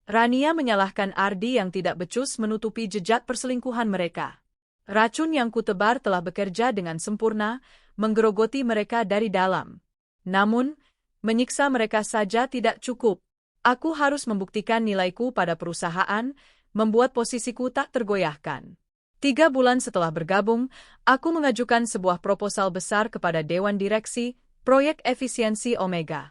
Rania menyalahkan Ardi yang tidak becus menutupi jejak perselingkuhan mereka. Racun yang kutebar telah bekerja dengan sempurna, menggerogoti mereka dari dalam. Namun, menyiksa mereka saja tidak cukup. Aku harus membuktikan nilaiku pada perusahaan, membuat posisiku tak tergoyahkan. 3 bulan setelah bergabung, aku mengajukan sebuah proposal besar kepada Dewan Direksi, Proyek Efisiensi Omega.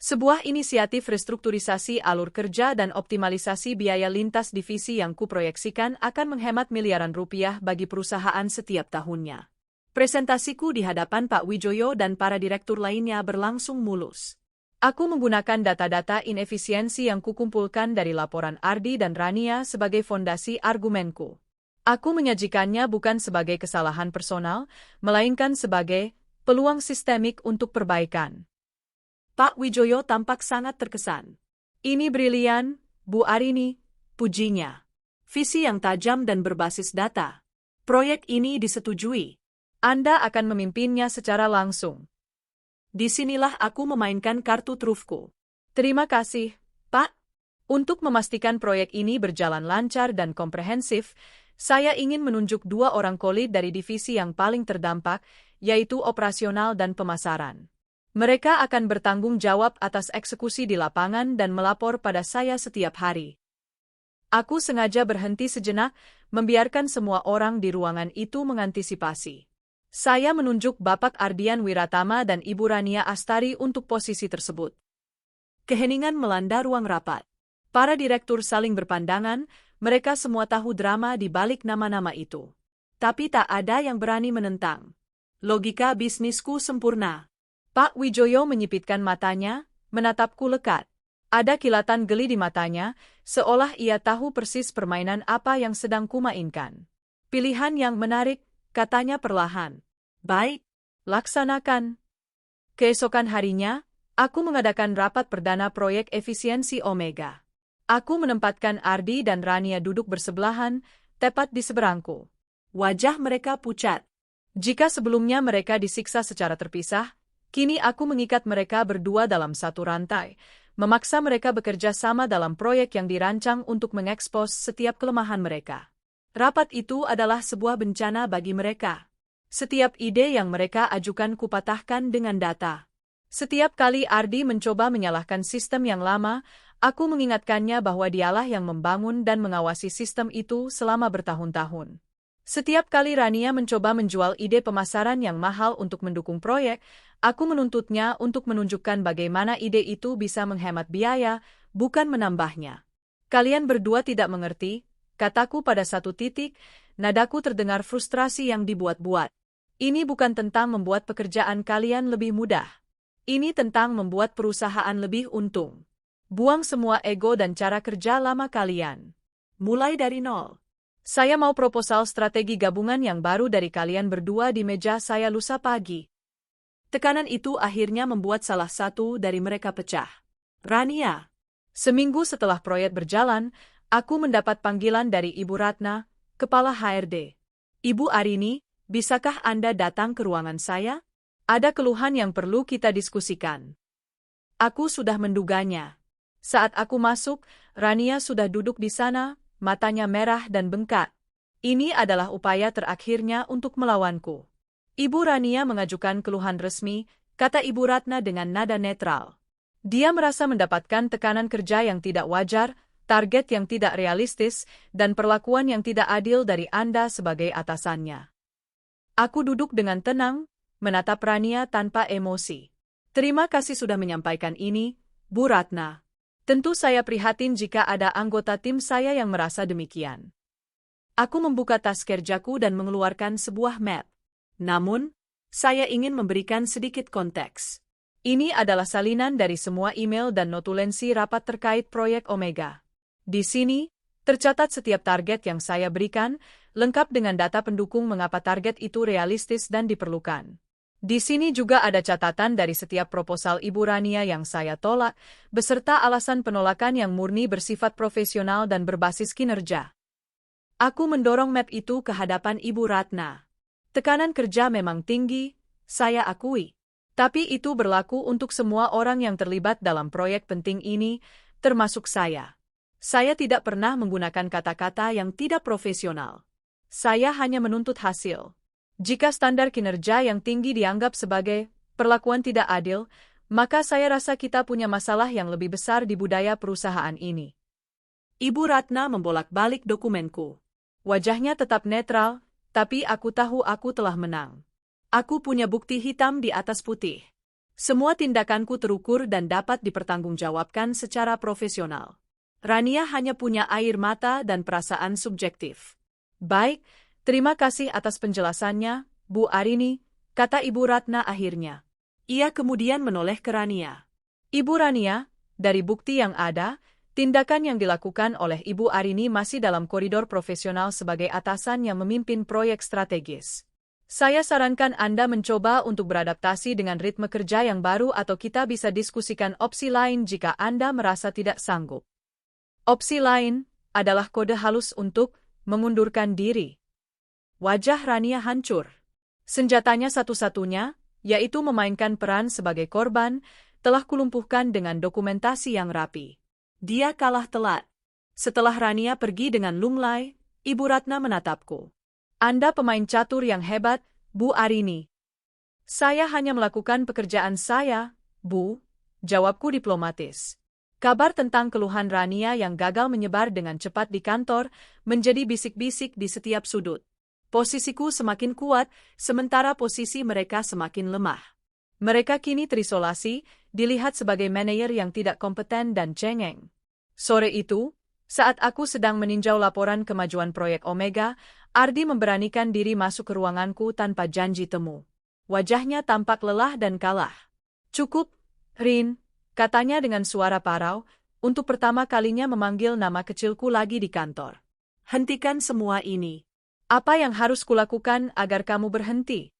Sebuah inisiatif restrukturisasi alur kerja dan optimalisasi biaya lintas divisi yang kuproyeksikan akan menghemat miliaran rupiah bagi perusahaan setiap tahunnya. Presentasiku di hadapan Pak Wijoyo dan para direktur lainnya berlangsung mulus. Aku menggunakan data-data inefisiensi yang kukumpulkan dari laporan Ardi dan Rania sebagai fondasi argumenku. Aku menyajikannya bukan sebagai kesalahan personal, melainkan sebagai peluang sistemik untuk perbaikan. Pak Wijoyo tampak sangat terkesan. Ini brilian, Bu Arini, pujinya. Visi yang tajam dan berbasis data. Proyek ini disetujui. Anda akan memimpinnya secara langsung. Disinilah aku memainkan kartu trufku. Terima kasih, Pak. Untuk memastikan proyek ini berjalan lancar dan komprehensif, saya ingin menunjuk 2 orang koli dari divisi yang paling terdampak, yaitu operasional dan pemasaran. Mereka akan bertanggung jawab atas eksekusi di lapangan dan melapor pada saya setiap hari. Aku sengaja berhenti sejenak, membiarkan semua orang di ruangan itu mengantisipasi. Saya menunjuk Bapak Ardian Wiratama dan Ibu Rania Astari untuk posisi tersebut. Keheningan melanda ruang rapat. Para direktur saling berpandangan, mereka semua tahu drama di balik nama-nama itu. Tapi tak ada yang berani menentang. Logika bisnisku sempurna. Pak Wijoyo menyipitkan matanya, menatapku lekat. Ada kilatan geli di matanya, seolah ia tahu persis permainan apa yang sedang kumainkan. Pilihan yang menarik, katanya perlahan. Baik, laksanakan. Keesokan harinya, aku mengadakan rapat perdana proyek efisiensi Omega. Aku menempatkan Ardi dan Rania duduk bersebelahan, tepat di seberangku. Wajah mereka pucat. Jika sebelumnya mereka disiksa secara terpisah, kini aku mengikat mereka berdua dalam satu rantai, memaksa mereka bekerja sama dalam proyek yang dirancang untuk mengekspos setiap kelemahan mereka. Rapat itu adalah sebuah bencana bagi mereka. Setiap ide yang mereka ajukan kupatahkan dengan data. Setiap kali Ardi mencoba menyalahkan sistem yang lama, aku mengingatkannya bahwa dialah yang membangun dan mengawasi sistem itu selama bertahun-tahun. Setiap kali Rania mencoba menjual ide pemasaran yang mahal untuk mendukung proyek, aku menuntutnya untuk menunjukkan bagaimana ide itu bisa menghemat biaya, bukan menambahnya. Kalian berdua tidak mengerti, kataku pada satu titik, nadaku terdengar frustrasi yang dibuat-buat. Ini bukan tentang membuat pekerjaan kalian lebih mudah. Ini tentang membuat perusahaan lebih untung. Buang semua ego dan cara kerja lama kalian. Mulai dari nol. Saya mau proposal strategi gabungan yang baru dari kalian berdua di meja saya lusa pagi. Tekanan itu akhirnya membuat salah satu dari mereka pecah. Rania. Seminggu setelah proyek berjalan, aku mendapat panggilan dari Ibu Ratna, Kepala HRD. Ibu Arini, bisakah Anda datang ke ruangan saya? Ada keluhan yang perlu kita diskusikan. Aku sudah menduganya. Saat aku masuk, Rania sudah duduk di sana, matanya merah dan bengkak. Ini adalah upaya terakhirnya untuk melawanku. Ibu Rania mengajukan keluhan resmi, kata Ibu Ratna dengan nada netral. Dia merasa mendapatkan tekanan kerja yang tidak wajar, target yang tidak realistis, dan perlakuan yang tidak adil dari Anda sebagai atasannya. Aku duduk dengan tenang, menatap Rania tanpa emosi. Terima kasih sudah menyampaikan ini, Bu Ratna. Tentu saya prihatin jika ada anggota tim saya yang merasa demikian. Aku membuka tas kerjaku dan mengeluarkan sebuah map. Namun, saya ingin memberikan sedikit konteks. Ini adalah salinan dari semua email dan notulensi rapat terkait proyek Omega. Di sini, tercatat setiap target yang saya berikan, lengkap dengan data pendukung mengapa target itu realistis dan diperlukan. Di sini juga ada catatan dari setiap proposal Ibu Rania yang saya tolak, beserta alasan penolakan yang murni bersifat profesional dan berbasis kinerja. Aku mendorong map itu ke hadapan Ibu Ratna. Tekanan kerja memang tinggi, saya akui. Tapi itu berlaku untuk semua orang yang terlibat dalam proyek penting ini, termasuk saya. Saya tidak pernah menggunakan kata-kata yang tidak profesional. Saya hanya menuntut hasil. Jika standar kinerja yang tinggi dianggap sebagai perlakuan tidak adil, maka saya rasa kita punya masalah yang lebih besar di budaya perusahaan ini. Ibu Ratna membolak-balik dokumenku. Wajahnya tetap netral, tapi aku tahu aku telah menang. Aku punya bukti hitam di atas putih. Semua tindakanku terukur dan dapat dipertanggungjawabkan secara profesional. Rania hanya punya air mata dan perasaan subjektif. Baik, terima kasih atas penjelasannya, Bu Arini, kata Ibu Ratna akhirnya. Ia kemudian menoleh ke Rania. Ibu Rania, dari bukti yang ada, tindakan yang dilakukan oleh Ibu Arini masih dalam koridor profesional sebagai atasan yang memimpin proyek strategis. Saya sarankan Anda mencoba untuk beradaptasi dengan ritme kerja yang baru atau kita bisa diskusikan opsi lain jika Anda merasa tidak sanggup. Opsi lain adalah kode halus untuk mengundurkan diri. Wajah Rania hancur. Senjatanya satu-satunya, yaitu memainkan peran sebagai korban, telah kulumpuhkan dengan dokumentasi yang rapi. Dia kalah telak. Setelah Rania pergi dengan lunglai, Ibu Ratna menatapku. Anda pemain catur yang hebat, Bu Arini. Saya hanya melakukan pekerjaan saya, Bu, jawabku diplomatis. Kabar tentang keluhan Rania yang gagal menyebar dengan cepat di kantor menjadi bisik-bisik di setiap sudut. Posisiku semakin kuat, sementara posisi mereka semakin lemah. Mereka kini terisolasi, dilihat sebagai manajer yang tidak kompeten dan cengeng. Sore itu, saat aku sedang meninjau laporan kemajuan proyek Omega, Ardi memberanikan diri masuk ke ruanganku tanpa janji temu. Wajahnya tampak lelah dan kalah. Cukup, Rin, katanya dengan suara parau, untuk pertama kalinya memanggil nama kecilku lagi di kantor. Hentikan semua ini. Apa yang harus kulakukan agar kamu berhenti?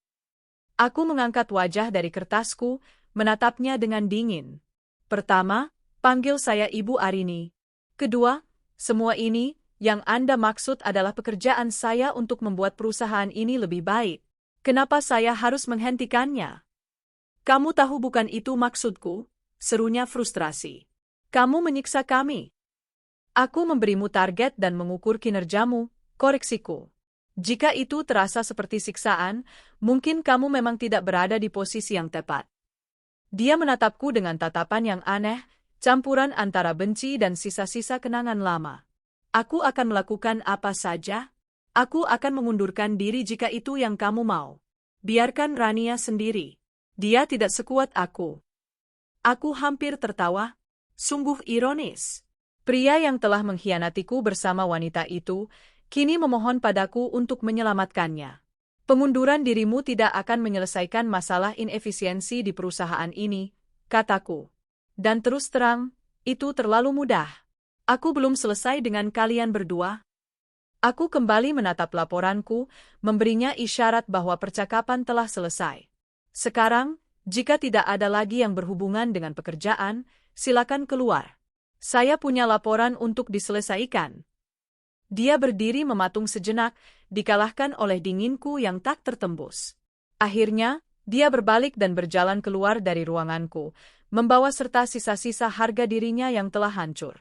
Aku mengangkat wajah dari kertasku, menatapnya dengan dingin. Pertama, panggil saya Ibu Arini. Kedua, semua ini, yang Anda maksud adalah pekerjaan saya untuk membuat perusahaan ini lebih baik. Kenapa saya harus menghentikannya? Kamu tahu bukan itu maksudku, serunya frustrasi. Kamu menyiksa kami. Aku memberimu target dan mengukur kinerjamu, koreksiku. Jika itu terasa seperti siksaan, mungkin kamu memang tidak berada di posisi yang tepat. Dia menatapku dengan tatapan yang aneh, campuran antara benci dan sisa-sisa kenangan lama. Aku akan melakukan apa saja. Aku akan mengundurkan diri jika itu yang kamu mau. Biarkan Rania sendiri. Dia tidak sekuat aku. Aku hampir tertawa. Sungguh ironis. Pria yang telah mengkhianatiku bersama wanita itu, kini memohon padaku untuk menyelamatkannya. Pengunduran dirimu tidak akan menyelesaikan masalah inefisiensi di perusahaan ini, kataku. Dan terus terang, itu terlalu mudah. Aku belum selesai dengan kalian berdua. Aku kembali menatap laporanku, memberinya isyarat bahwa percakapan telah selesai. Sekarang, jika tidak ada lagi yang berhubungan dengan pekerjaan, silakan keluar. Saya punya laporan untuk diselesaikan. Dia berdiri mematung sejenak, dikalahkan oleh dinginku yang tak tertembus. Akhirnya, dia berbalik dan berjalan keluar dari ruanganku, membawa serta sisa-sisa harga dirinya yang telah hancur.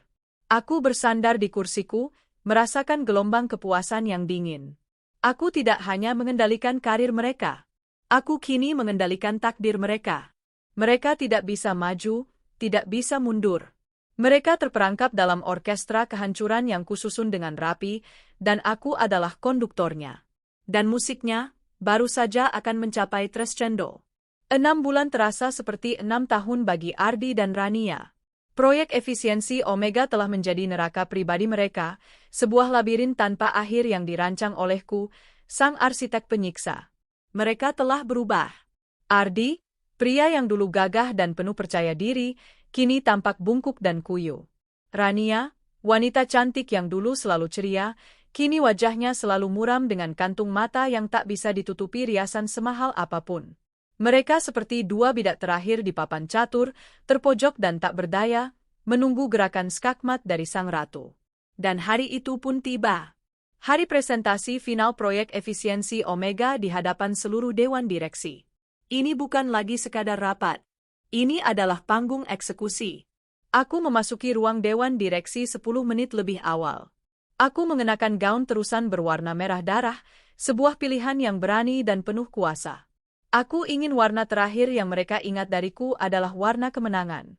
Aku bersandar di kursiku, merasakan gelombang kepuasan yang dingin. Aku tidak hanya mengendalikan karir mereka. Aku kini mengendalikan takdir mereka. Mereka tidak bisa maju, tidak bisa mundur. Mereka terperangkap dalam orkestra kehancuran yang kususun dengan rapi, dan aku adalah konduktornya. Dan musiknya, baru saja akan mencapai crescendo. 6 bulan terasa seperti 6 tahun bagi Ardi dan Rania. Proyek efisiensi Omega telah menjadi neraka pribadi mereka, sebuah labirin tanpa akhir yang dirancang olehku, sang arsitek penyiksa. Mereka telah berubah. Ardi, pria yang dulu gagah dan penuh percaya diri, kini tampak bungkuk dan kuyu. Rania, wanita cantik yang dulu selalu ceria, Kini wajahnya selalu muram dengan kantung mata yang tak bisa ditutupi riasan semahal apapun. Mereka seperti dua bidak terakhir di papan catur, terpojok dan tak berdaya, menunggu gerakan skakmat dari sang ratu. Dan hari itu pun tiba. Hari presentasi final proyek efisiensi Omega di hadapan seluruh dewan direksi. Ini bukan lagi sekadar rapat. Ini adalah panggung eksekusi. Aku memasuki ruang dewan direksi 10 menit lebih awal. Aku mengenakan gaun terusan berwarna merah darah, sebuah pilihan yang berani dan penuh kuasa. Aku ingin warna terakhir yang mereka ingat dariku adalah warna kemenangan.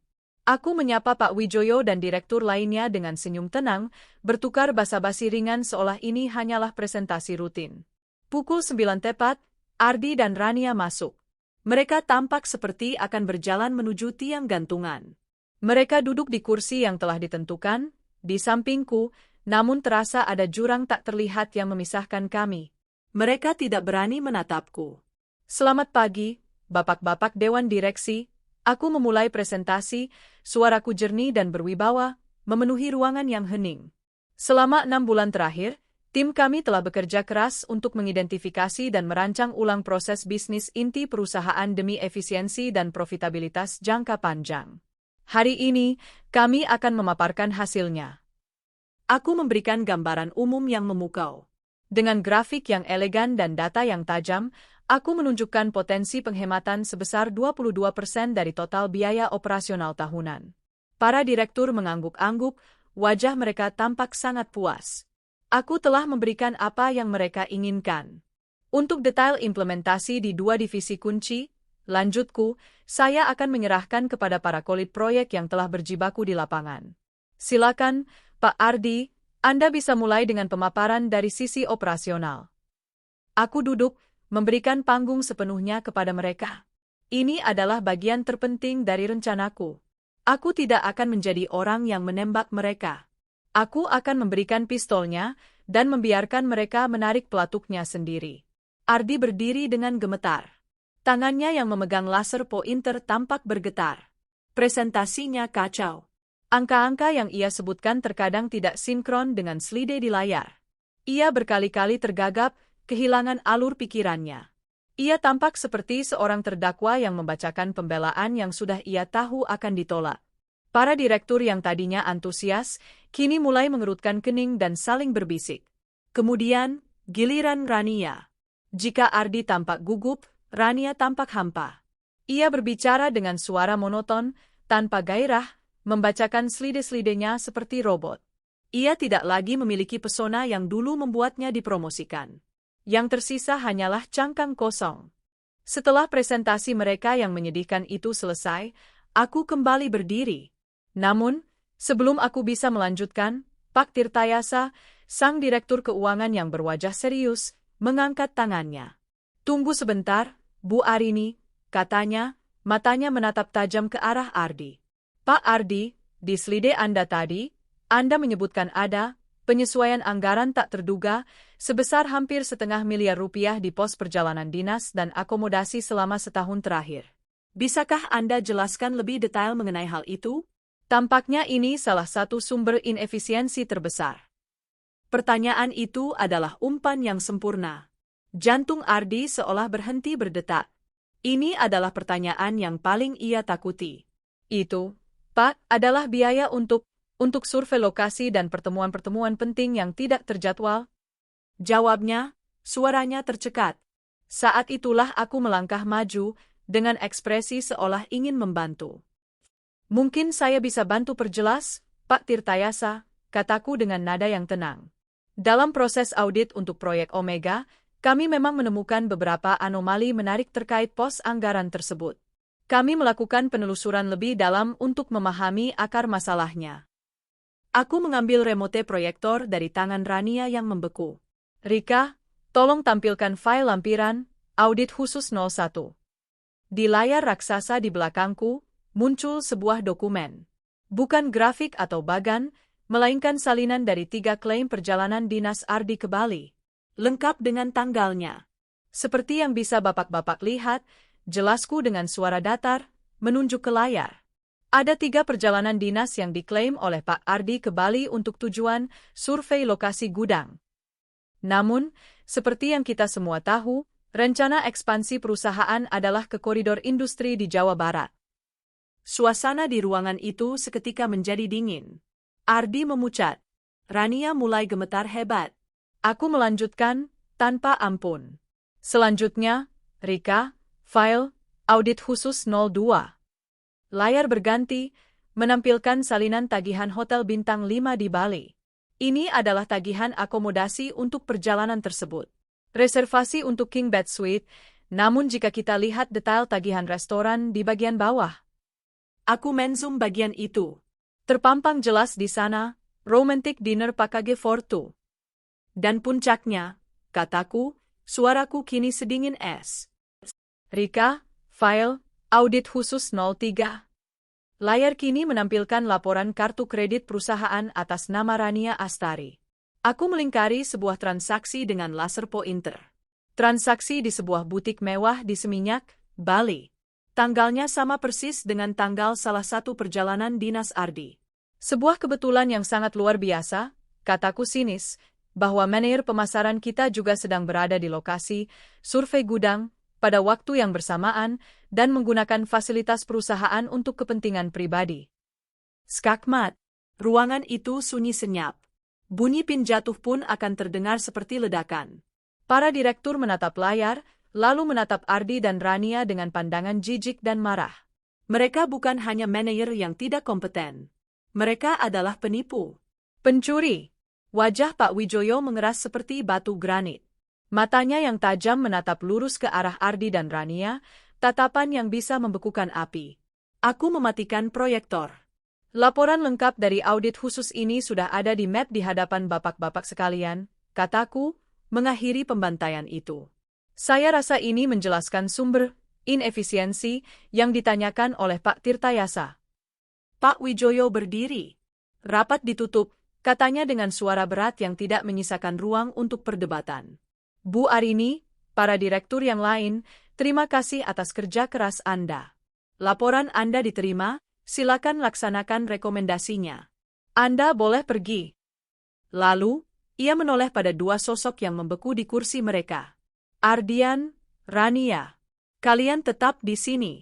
Aku menyapa Pak Wijoyo dan direktur lainnya dengan senyum tenang, bertukar basa-basi ringan seolah ini hanyalah presentasi rutin. Pukul 9 tepat, Ardi dan Rania masuk. Mereka tampak seperti akan berjalan menuju tiang gantungan. Mereka duduk di kursi yang telah ditentukan, di sampingku, namun terasa ada jurang tak terlihat yang memisahkan kami. Mereka tidak berani menatapku. Selamat pagi, bapak-bapak dewan direksi. Aku memulai presentasi, suaraku jernih dan berwibawa, memenuhi ruangan yang hening. Selama 6 bulan terakhir, tim kami telah bekerja keras untuk mengidentifikasi dan merancang ulang proses bisnis inti perusahaan demi efisiensi dan profitabilitas jangka panjang. Hari ini, kami akan memaparkan hasilnya. Aku memberikan gambaran umum yang memukau. Dengan grafik yang elegan dan data yang tajam, aku menunjukkan potensi penghematan sebesar 22% dari total biaya operasional tahunan. Para direktur mengangguk-angguk, wajah mereka tampak sangat puas. Aku telah memberikan apa yang mereka inginkan. Untuk detail implementasi di 2 divisi kunci, lanjutku, saya akan menyerahkan kepada para kolit proyek yang telah berjibaku di lapangan. Silakan, Pak Ardi, Anda bisa mulai dengan pemaparan dari sisi operasional. Aku duduk, memberikan panggung sepenuhnya kepada mereka. Ini adalah bagian terpenting dari rencanaku. Aku tidak akan menjadi orang yang menembak mereka. Aku akan memberikan pistolnya dan membiarkan mereka menarik pelatuknya sendiri. Ardi berdiri dengan gemetar. Tangannya yang memegang laser pointer tampak bergetar. Presentasinya kacau. Angka-angka yang ia sebutkan terkadang tidak sinkron dengan slide di layar. Ia berkali-kali tergagap, kehilangan alur pikirannya. Ia tampak seperti seorang terdakwa yang membacakan pembelaan yang sudah ia tahu akan ditolak. Para direktur yang tadinya antusias, kini mulai mengerutkan kening dan saling berbisik. Kemudian, giliran Rania. Jika Ardi tampak gugup, Rania tampak hampa. Ia berbicara dengan suara monoton, tanpa gairah, membacakan slide-slidenya seperti robot. Ia tidak lagi memiliki pesona yang dulu membuatnya dipromosikan. Yang tersisa hanyalah cangkang kosong. Setelah presentasi mereka yang menyedihkan itu selesai, aku kembali berdiri. Namun, sebelum aku bisa melanjutkan, Pak Tirtayasa, sang direktur keuangan yang berwajah serius, mengangkat tangannya. Tunggu sebentar, Bu Arini, katanya, matanya menatap tajam ke arah Ardi. Pak Ardi, di slide Anda tadi, Anda menyebutkan ada penyesuaian anggaran tak terduga sebesar hampir setengah miliar rupiah di pos perjalanan dinas dan akomodasi selama setahun terakhir. Bisakah Anda jelaskan lebih detail mengenai hal itu? Tampaknya ini salah satu sumber inefisiensi terbesar. Pertanyaan itu adalah umpan yang sempurna. Jantung Ardi seolah berhenti berdetak. Ini adalah pertanyaan yang paling ia takuti. Itu, Pak, adalah biaya untuk survei lokasi dan pertemuan-pertemuan penting yang tidak terjadwal? Jawabnya, suaranya tercekat. Saat itulah aku melangkah maju, dengan ekspresi seolah ingin membantu. Mungkin saya bisa bantu perjelas, Pak Tirtayasa, kataku dengan nada yang tenang. Dalam proses audit untuk proyek Omega, kami memang menemukan beberapa anomali menarik terkait pos anggaran tersebut. Kami melakukan penelusuran lebih dalam untuk memahami akar masalahnya. Aku mengambil remote proyektor dari tangan Rania yang membeku. Rika, tolong tampilkan file lampiran, audit khusus 01. Di layar raksasa di belakangku, muncul sebuah dokumen. Bukan grafik atau bagan, melainkan salinan dari 3 klaim perjalanan dinas Ardi ke Bali. Lengkap dengan tanggalnya. Seperti yang bisa bapak-bapak lihat, jelasku dengan suara datar, menunjuk ke layar. Ada 3 perjalanan dinas yang diklaim oleh Pak Ardi ke Bali untuk tujuan survei lokasi gudang. Namun, seperti yang kita semua tahu, rencana ekspansi perusahaan adalah ke koridor industri di Jawa Barat. Suasana di ruangan itu seketika menjadi dingin. Ardi memucat. Rania mulai gemetar hebat. Aku melanjutkan, tanpa ampun. Selanjutnya, Rika, file, audit khusus 02. Layar berganti, menampilkan salinan tagihan Hotel Bintang 5 di Bali. Ini adalah tagihan akomodasi untuk perjalanan tersebut. Reservasi untuk King Bed Suite, namun jika kita lihat detail tagihan restoran di bagian bawah. Aku menzoom bagian itu. Terpampang jelas di sana, romantic dinner package for two. Dan puncaknya, kataku, suaraku kini sedingin es. Rika, file, audit khusus 03. Layar kini menampilkan laporan kartu kredit perusahaan atas nama Rania Astari. Aku melingkari sebuah transaksi dengan laser pointer. Transaksi di sebuah butik mewah di Seminyak, Bali. Tanggalnya sama persis dengan tanggal salah satu perjalanan dinas Ardi. Sebuah kebetulan yang sangat luar biasa, kataku sinis, bahwa manajer pemasaran kita juga sedang berada di lokasi survei gudang pada waktu yang bersamaan dan menggunakan fasilitas perusahaan untuk kepentingan pribadi. Skakmat, ruangan itu sunyi senyap. Bunyi pin jatuh pun akan terdengar seperti ledakan. Para direktur menatap layar, lalu menatap Ardi dan Rania dengan pandangan jijik dan marah. Mereka bukan hanya manajer yang tidak kompeten. Mereka adalah penipu. Pencuri. Wajah Pak Wijoyo mengeras seperti batu granit. Matanya yang tajam menatap lurus ke arah Ardi dan Rania, tatapan yang bisa membekukan api. Aku mematikan proyektor. Laporan lengkap dari audit khusus ini sudah ada di map di hadapan bapak-bapak sekalian, kataku, mengakhiri pembantaian itu. Saya rasa ini menjelaskan sumber inefisiensi yang ditanyakan oleh Pak Tirtayasa. Pak Wijoyo berdiri. Rapat ditutup, katanya dengan suara berat yang tidak menyisakan ruang untuk perdebatan. Bu Arini, para direktur yang lain, terima kasih atas kerja keras Anda. Laporan Anda diterima, silakan laksanakan rekomendasinya. Anda boleh pergi. Lalu, ia menoleh pada dua sosok yang membeku di kursi mereka. Ardian, Rania, kalian tetap di sini.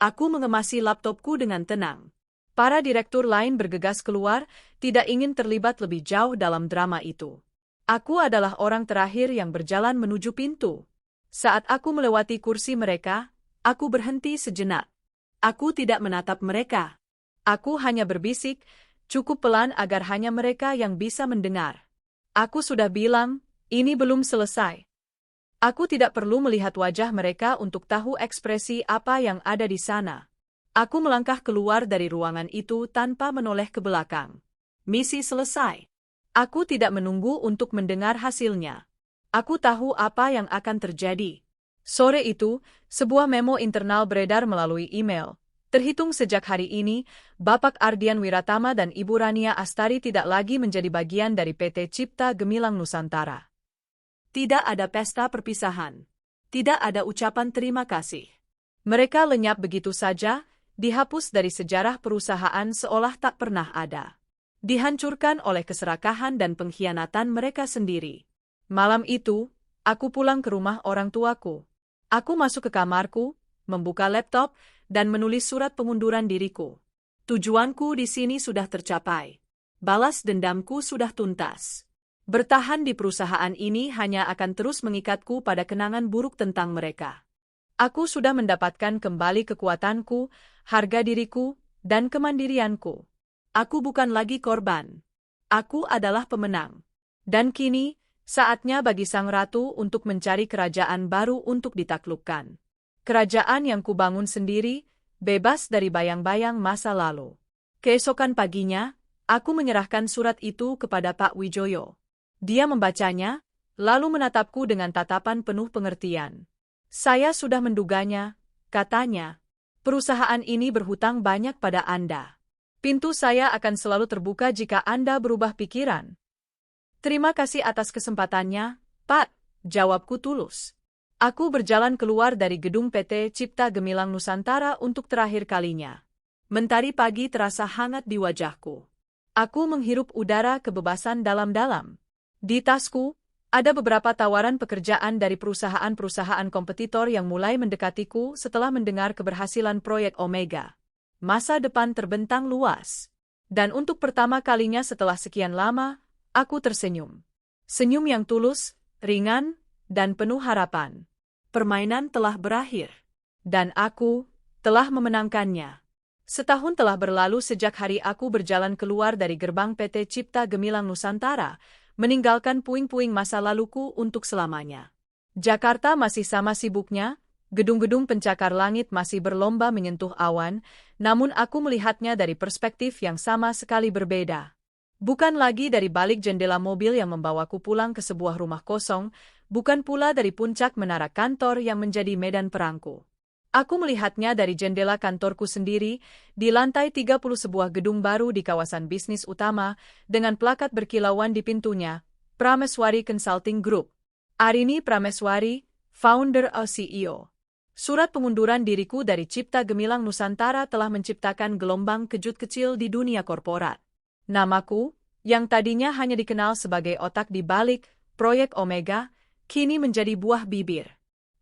Aku mengemasi laptopku dengan tenang. Para direktur lain bergegas keluar, tidak ingin terlibat lebih jauh dalam drama itu. Aku adalah orang terakhir yang berjalan menuju pintu. Saat aku melewati kursi mereka, aku berhenti sejenak. Aku tidak menatap mereka. Aku hanya berbisik, cukup pelan agar hanya mereka yang bisa mendengar. Aku sudah bilang, ini belum selesai. Aku tidak perlu melihat wajah mereka untuk tahu ekspresi apa yang ada di sana. Aku melangkah keluar dari ruangan itu tanpa menoleh ke belakang. Misi selesai. Aku tidak menunggu untuk mendengar hasilnya. Aku tahu apa yang akan terjadi. Sore itu, sebuah memo internal beredar melalui email. Terhitung sejak hari ini, Bapak Ardian Wiratama dan Ibu Rania Astari tidak lagi menjadi bagian dari PT Cipta Gemilang Nusantara. Tidak ada pesta perpisahan. Tidak ada ucapan terima kasih. Mereka lenyap begitu saja, dihapus dari sejarah perusahaan seolah tak pernah ada. Dihancurkan oleh keserakahan dan pengkhianatan mereka sendiri. Malam itu, aku pulang ke rumah orang tuaku. Aku masuk ke kamarku, membuka laptop, dan menulis surat pengunduran diriku. Tujuanku di sini sudah tercapai. Balas dendamku sudah tuntas. Bertahan di perusahaan ini hanya akan terus mengikatku pada kenangan buruk tentang mereka. Aku sudah mendapatkan kembali kekuatanku, harga diriku, dan kemandirianku. Aku bukan lagi korban. Aku adalah pemenang. Dan kini, saatnya bagi sang ratu untuk mencari kerajaan baru untuk ditaklukkan. Kerajaan yang kubangun sendiri, bebas dari bayang-bayang masa lalu. Keesokan paginya, aku menyerahkan surat itu kepada Pak Wijoyo. Dia membacanya, lalu menatapku dengan tatapan penuh pengertian. Saya sudah menduganya, katanya. Perusahaan ini berhutang banyak pada Anda. Pintu saya akan selalu terbuka jika Anda berubah pikiran. Terima kasih atas kesempatannya, Pak, jawabku tulus. Aku berjalan keluar dari gedung PT Cipta Gemilang Nusantara untuk terakhir kalinya. Mentari pagi terasa hangat di wajahku. Aku menghirup udara kebebasan dalam-dalam. Di tasku, Ada beberapa tawaran pekerjaan dari perusahaan-perusahaan kompetitor yang mulai mendekatiku setelah mendengar keberhasilan proyek Omega. Masa depan terbentang luas. Dan untuk pertama kalinya setelah sekian lama, aku tersenyum. Senyum yang tulus, ringan, dan penuh harapan. Permainan telah berakhir. Dan aku telah memenangkannya. Setahun telah berlalu sejak hari aku berjalan keluar dari gerbang PT Cipta Gemilang Nusantara, meninggalkan puing-puing masa laluku untuk selamanya. Jakarta masih sama sibuknya, gedung-gedung pencakar langit masih berlomba menyentuh awan, namun aku melihatnya dari perspektif yang sama sekali berbeda. Bukan lagi dari balik jendela mobil yang membawaku pulang ke sebuah rumah kosong, bukan pula dari puncak menara kantor yang menjadi medan perangku. Aku melihatnya dari jendela kantorku sendiri, di lantai 30 sebuah gedung baru di kawasan bisnis utama, dengan plakat berkilauan di pintunya, Prameswari Consulting Group. Arini Prameswari, founder atau CEO. Surat pengunduran diriku dari Cipta Gemilang Nusantara telah menciptakan gelombang kejut kecil di dunia korporat. Namaku, yang tadinya hanya dikenal sebagai otak di balik proyek Omega, kini menjadi buah bibir.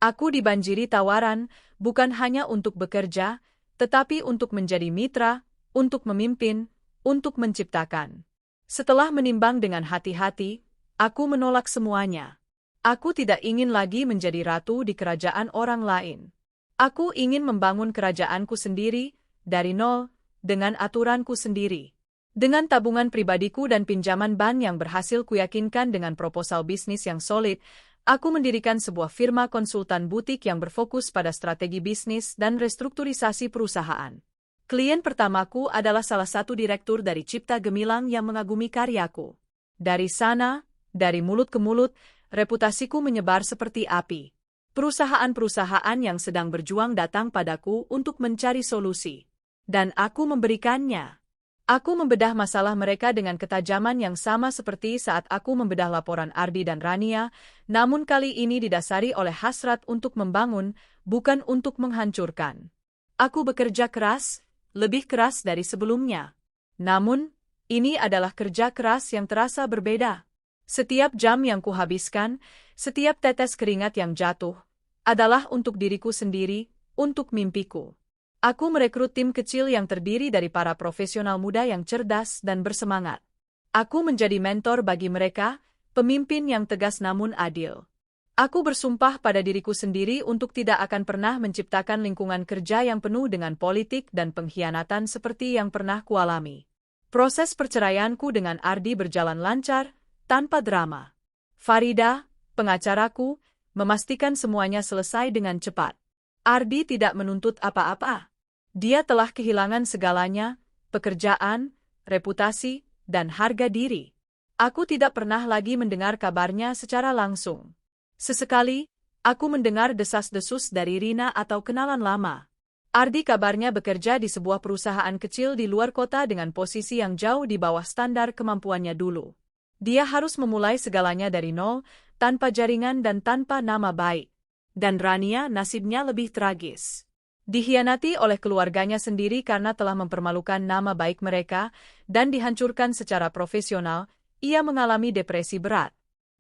Aku dibanjiri tawaran, bukan hanya untuk bekerja, tetapi untuk menjadi mitra, untuk memimpin, untuk menciptakan. Setelah menimbang dengan hati-hati, aku menolak semuanya. Aku tidak ingin lagi menjadi ratu di kerajaan orang lain. Aku ingin membangun kerajaanku sendiri, dari nol, dengan aturanku sendiri. Dengan tabungan pribadiku dan pinjaman bank yang berhasil kuyakinkan dengan proposal bisnis yang solid, aku mendirikan sebuah firma konsultan butik yang berfokus pada strategi bisnis dan restrukturisasi perusahaan. Klien pertamaku adalah salah satu direktur dari Cipta Gemilang yang mengagumi karyaku. Dari sana, dari mulut ke mulut, reputasiku menyebar seperti api. Perusahaan-perusahaan yang sedang berjuang datang padaku untuk mencari solusi. Dan aku memberikannya. Aku membedah masalah mereka dengan ketajaman yang sama seperti saat aku membedah laporan Ardi dan Rania, namun kali ini didasari oleh hasrat untuk membangun, bukan untuk menghancurkan. Aku bekerja keras, lebih keras dari sebelumnya. Namun, ini adalah kerja keras yang terasa berbeda. Setiap jam yang kuhabiskan, setiap tetes keringat yang jatuh, adalah untuk diriku sendiri, untuk mimpiku. Aku merekrut tim kecil yang terdiri dari para profesional muda yang cerdas dan bersemangat. Aku menjadi mentor bagi mereka, pemimpin yang tegas namun adil. Aku bersumpah pada diriku sendiri untuk tidak akan pernah menciptakan lingkungan kerja yang penuh dengan politik dan pengkhianatan seperti yang pernah kualami. Proses perceraianku dengan Ardi berjalan lancar, tanpa drama. Farida, pengacaraku, memastikan semuanya selesai dengan cepat. Ardi tidak menuntut apa-apa. Dia telah kehilangan segalanya, pekerjaan, reputasi, dan harga diri. Aku tidak pernah lagi mendengar kabarnya secara langsung. Sesekali, aku mendengar desas-desus dari Rina atau kenalan lama. Ardi kabarnya bekerja di sebuah perusahaan kecil di luar kota dengan posisi yang jauh di bawah standar kemampuannya dulu. Dia harus memulai segalanya dari nol, tanpa jaringan dan tanpa nama baik. Dan Rania nasibnya lebih tragis. Dikhianati oleh keluarganya sendiri karena telah mempermalukan nama baik mereka, dan dihancurkan secara profesional, ia mengalami depresi berat.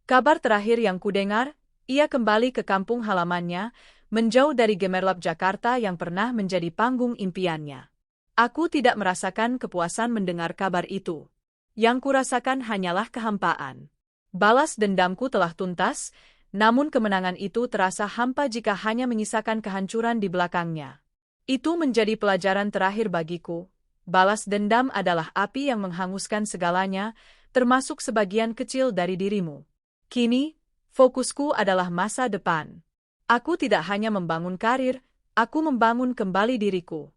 Kabar terakhir yang kudengar, ia kembali ke kampung halamannya, menjauh dari gemerlap Jakarta yang pernah menjadi panggung impiannya. Aku tidak merasakan kepuasan mendengar kabar itu. Yang kurasakan hanyalah kehampaan. Balas dendamku telah tuntas, namun kemenangan itu terasa hampa jika hanya menyisakan kehancuran di belakangnya. Itu menjadi pelajaran terakhir bagiku. Balas dendam adalah api yang menghanguskan segalanya, termasuk sebagian kecil dari dirimu. Kini, fokusku adalah masa depan. Aku tidak hanya membangun karir, aku membangun kembali diriku.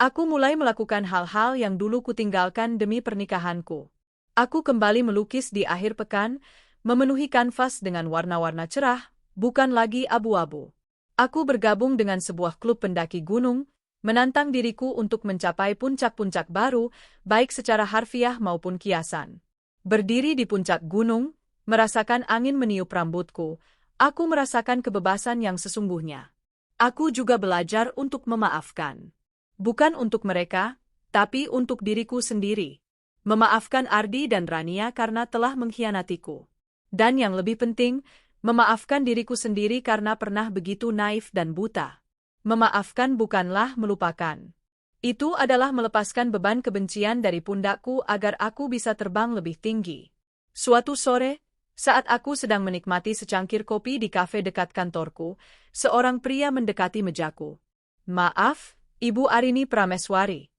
Aku mulai melakukan hal-hal yang dulu kutinggalkan demi pernikahanku. Aku kembali melukis di akhir pekan, memenuhi kanvas dengan warna-warna cerah, bukan lagi abu-abu. Aku bergabung dengan sebuah klub pendaki gunung, menantang diriku untuk mencapai puncak-puncak baru, baik secara harfiah maupun kiasan. Berdiri di puncak gunung, merasakan angin meniup rambutku, aku merasakan kebebasan yang sesungguhnya. Aku juga belajar untuk memaafkan. Bukan untuk mereka, tapi untuk diriku sendiri. Memaafkan Ardi dan Rania karena telah mengkhianatiku. Dan yang lebih penting, memaafkan diriku sendiri karena pernah begitu naif dan buta. Memaafkan bukanlah melupakan. Itu adalah melepaskan beban kebencian dari pundakku agar aku bisa terbang lebih tinggi. Suatu sore, saat aku sedang menikmati secangkir kopi di kafe dekat kantorku, seorang pria mendekati mejaku. "Maaf, Ibu Arini Prameswari."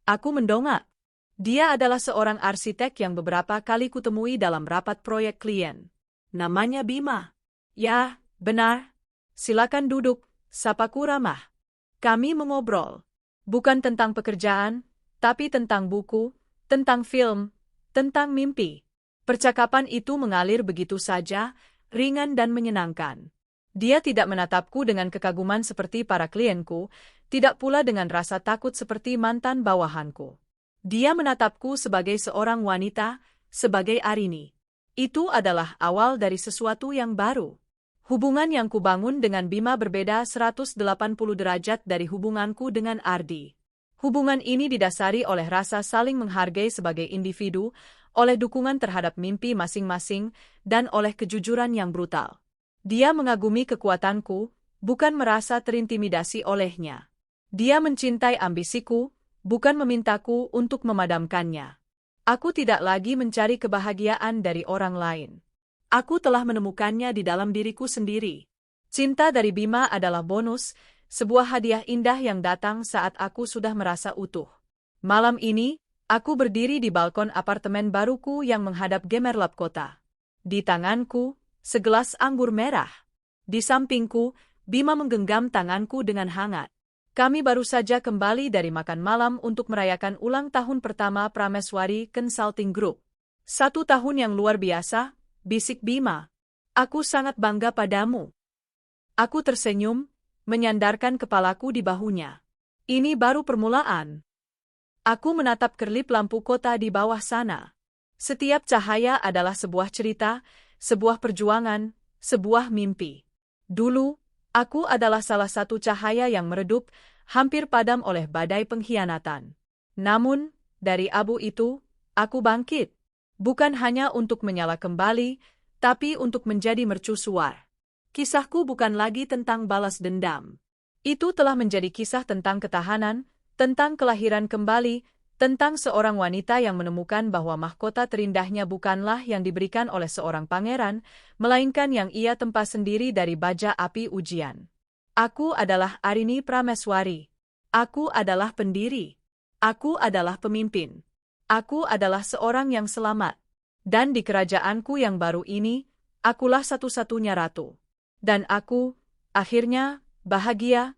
Aku mendongak. Dia adalah seorang arsitek yang beberapa kali kutemui dalam rapat proyek klien. Namanya Bima. "Ya, benar. Silakan duduk," sapaku ramah. Kami mengobrol. Bukan tentang pekerjaan, tapi tentang buku, tentang film, tentang mimpi. Percakapan itu mengalir begitu saja, ringan dan menyenangkan. Dia tidak menatapku dengan kekaguman seperti para klienku, tidak pula dengan rasa takut seperti mantan bawahanku. Dia menatapku sebagai seorang wanita, sebagai Arini. Itu adalah awal dari sesuatu yang baru. Hubungan yang kubangun dengan Bima berbeda 180 derajat dari hubunganku dengan Ardi. Hubungan ini didasari oleh rasa saling menghargai sebagai individu, oleh dukungan terhadap mimpi masing-masing, dan oleh kejujuran yang brutal. Dia mengagumi kekuatanku, bukan merasa terintimidasi olehnya. Dia mencintai ambisiku, bukan memintaku untuk memadamkannya. Aku tidak lagi mencari kebahagiaan dari orang lain. Aku telah menemukannya di dalam diriku sendiri. Cinta dari Bima adalah bonus, sebuah hadiah indah yang datang saat aku sudah merasa utuh. Malam ini, aku berdiri di balkon apartemen baruku yang menghadap gemerlap kota. Di tanganku, segelas anggur merah. Di sampingku, Bima menggenggam tanganku dengan hangat. Kami baru saja kembali dari makan malam untuk merayakan ulang tahun pertama Prameswari Consulting Group. 1 tahun yang luar biasa, bisik Bima. Aku sangat bangga padamu. Aku tersenyum, menyandarkan kepalaku di bahunya. Ini baru permulaan. Aku menatap kerlip lampu kota di bawah sana. Setiap cahaya adalah sebuah cerita, sebuah perjuangan, sebuah mimpi. Dulu, aku adalah salah satu cahaya yang meredup, hampir padam oleh badai pengkhianatan. Namun, dari abu itu, aku bangkit. Bukan hanya untuk menyala kembali, tapi untuk menjadi mercusuar. Kisahku bukan lagi tentang balas dendam. Itu telah menjadi kisah tentang ketahanan, tentang kelahiran kembali, tentang seorang wanita yang menemukan bahwa mahkota terindahnya bukanlah yang diberikan oleh seorang pangeran, melainkan yang ia tempa sendiri dari baja api ujian. Aku adalah Arini Prameswari. Aku adalah pendiri. Aku adalah pemimpin. Aku adalah seorang yang selamat. Dan di kerajaanku yang baru ini, akulah satu-satunya ratu. Dan aku, akhirnya, bahagia,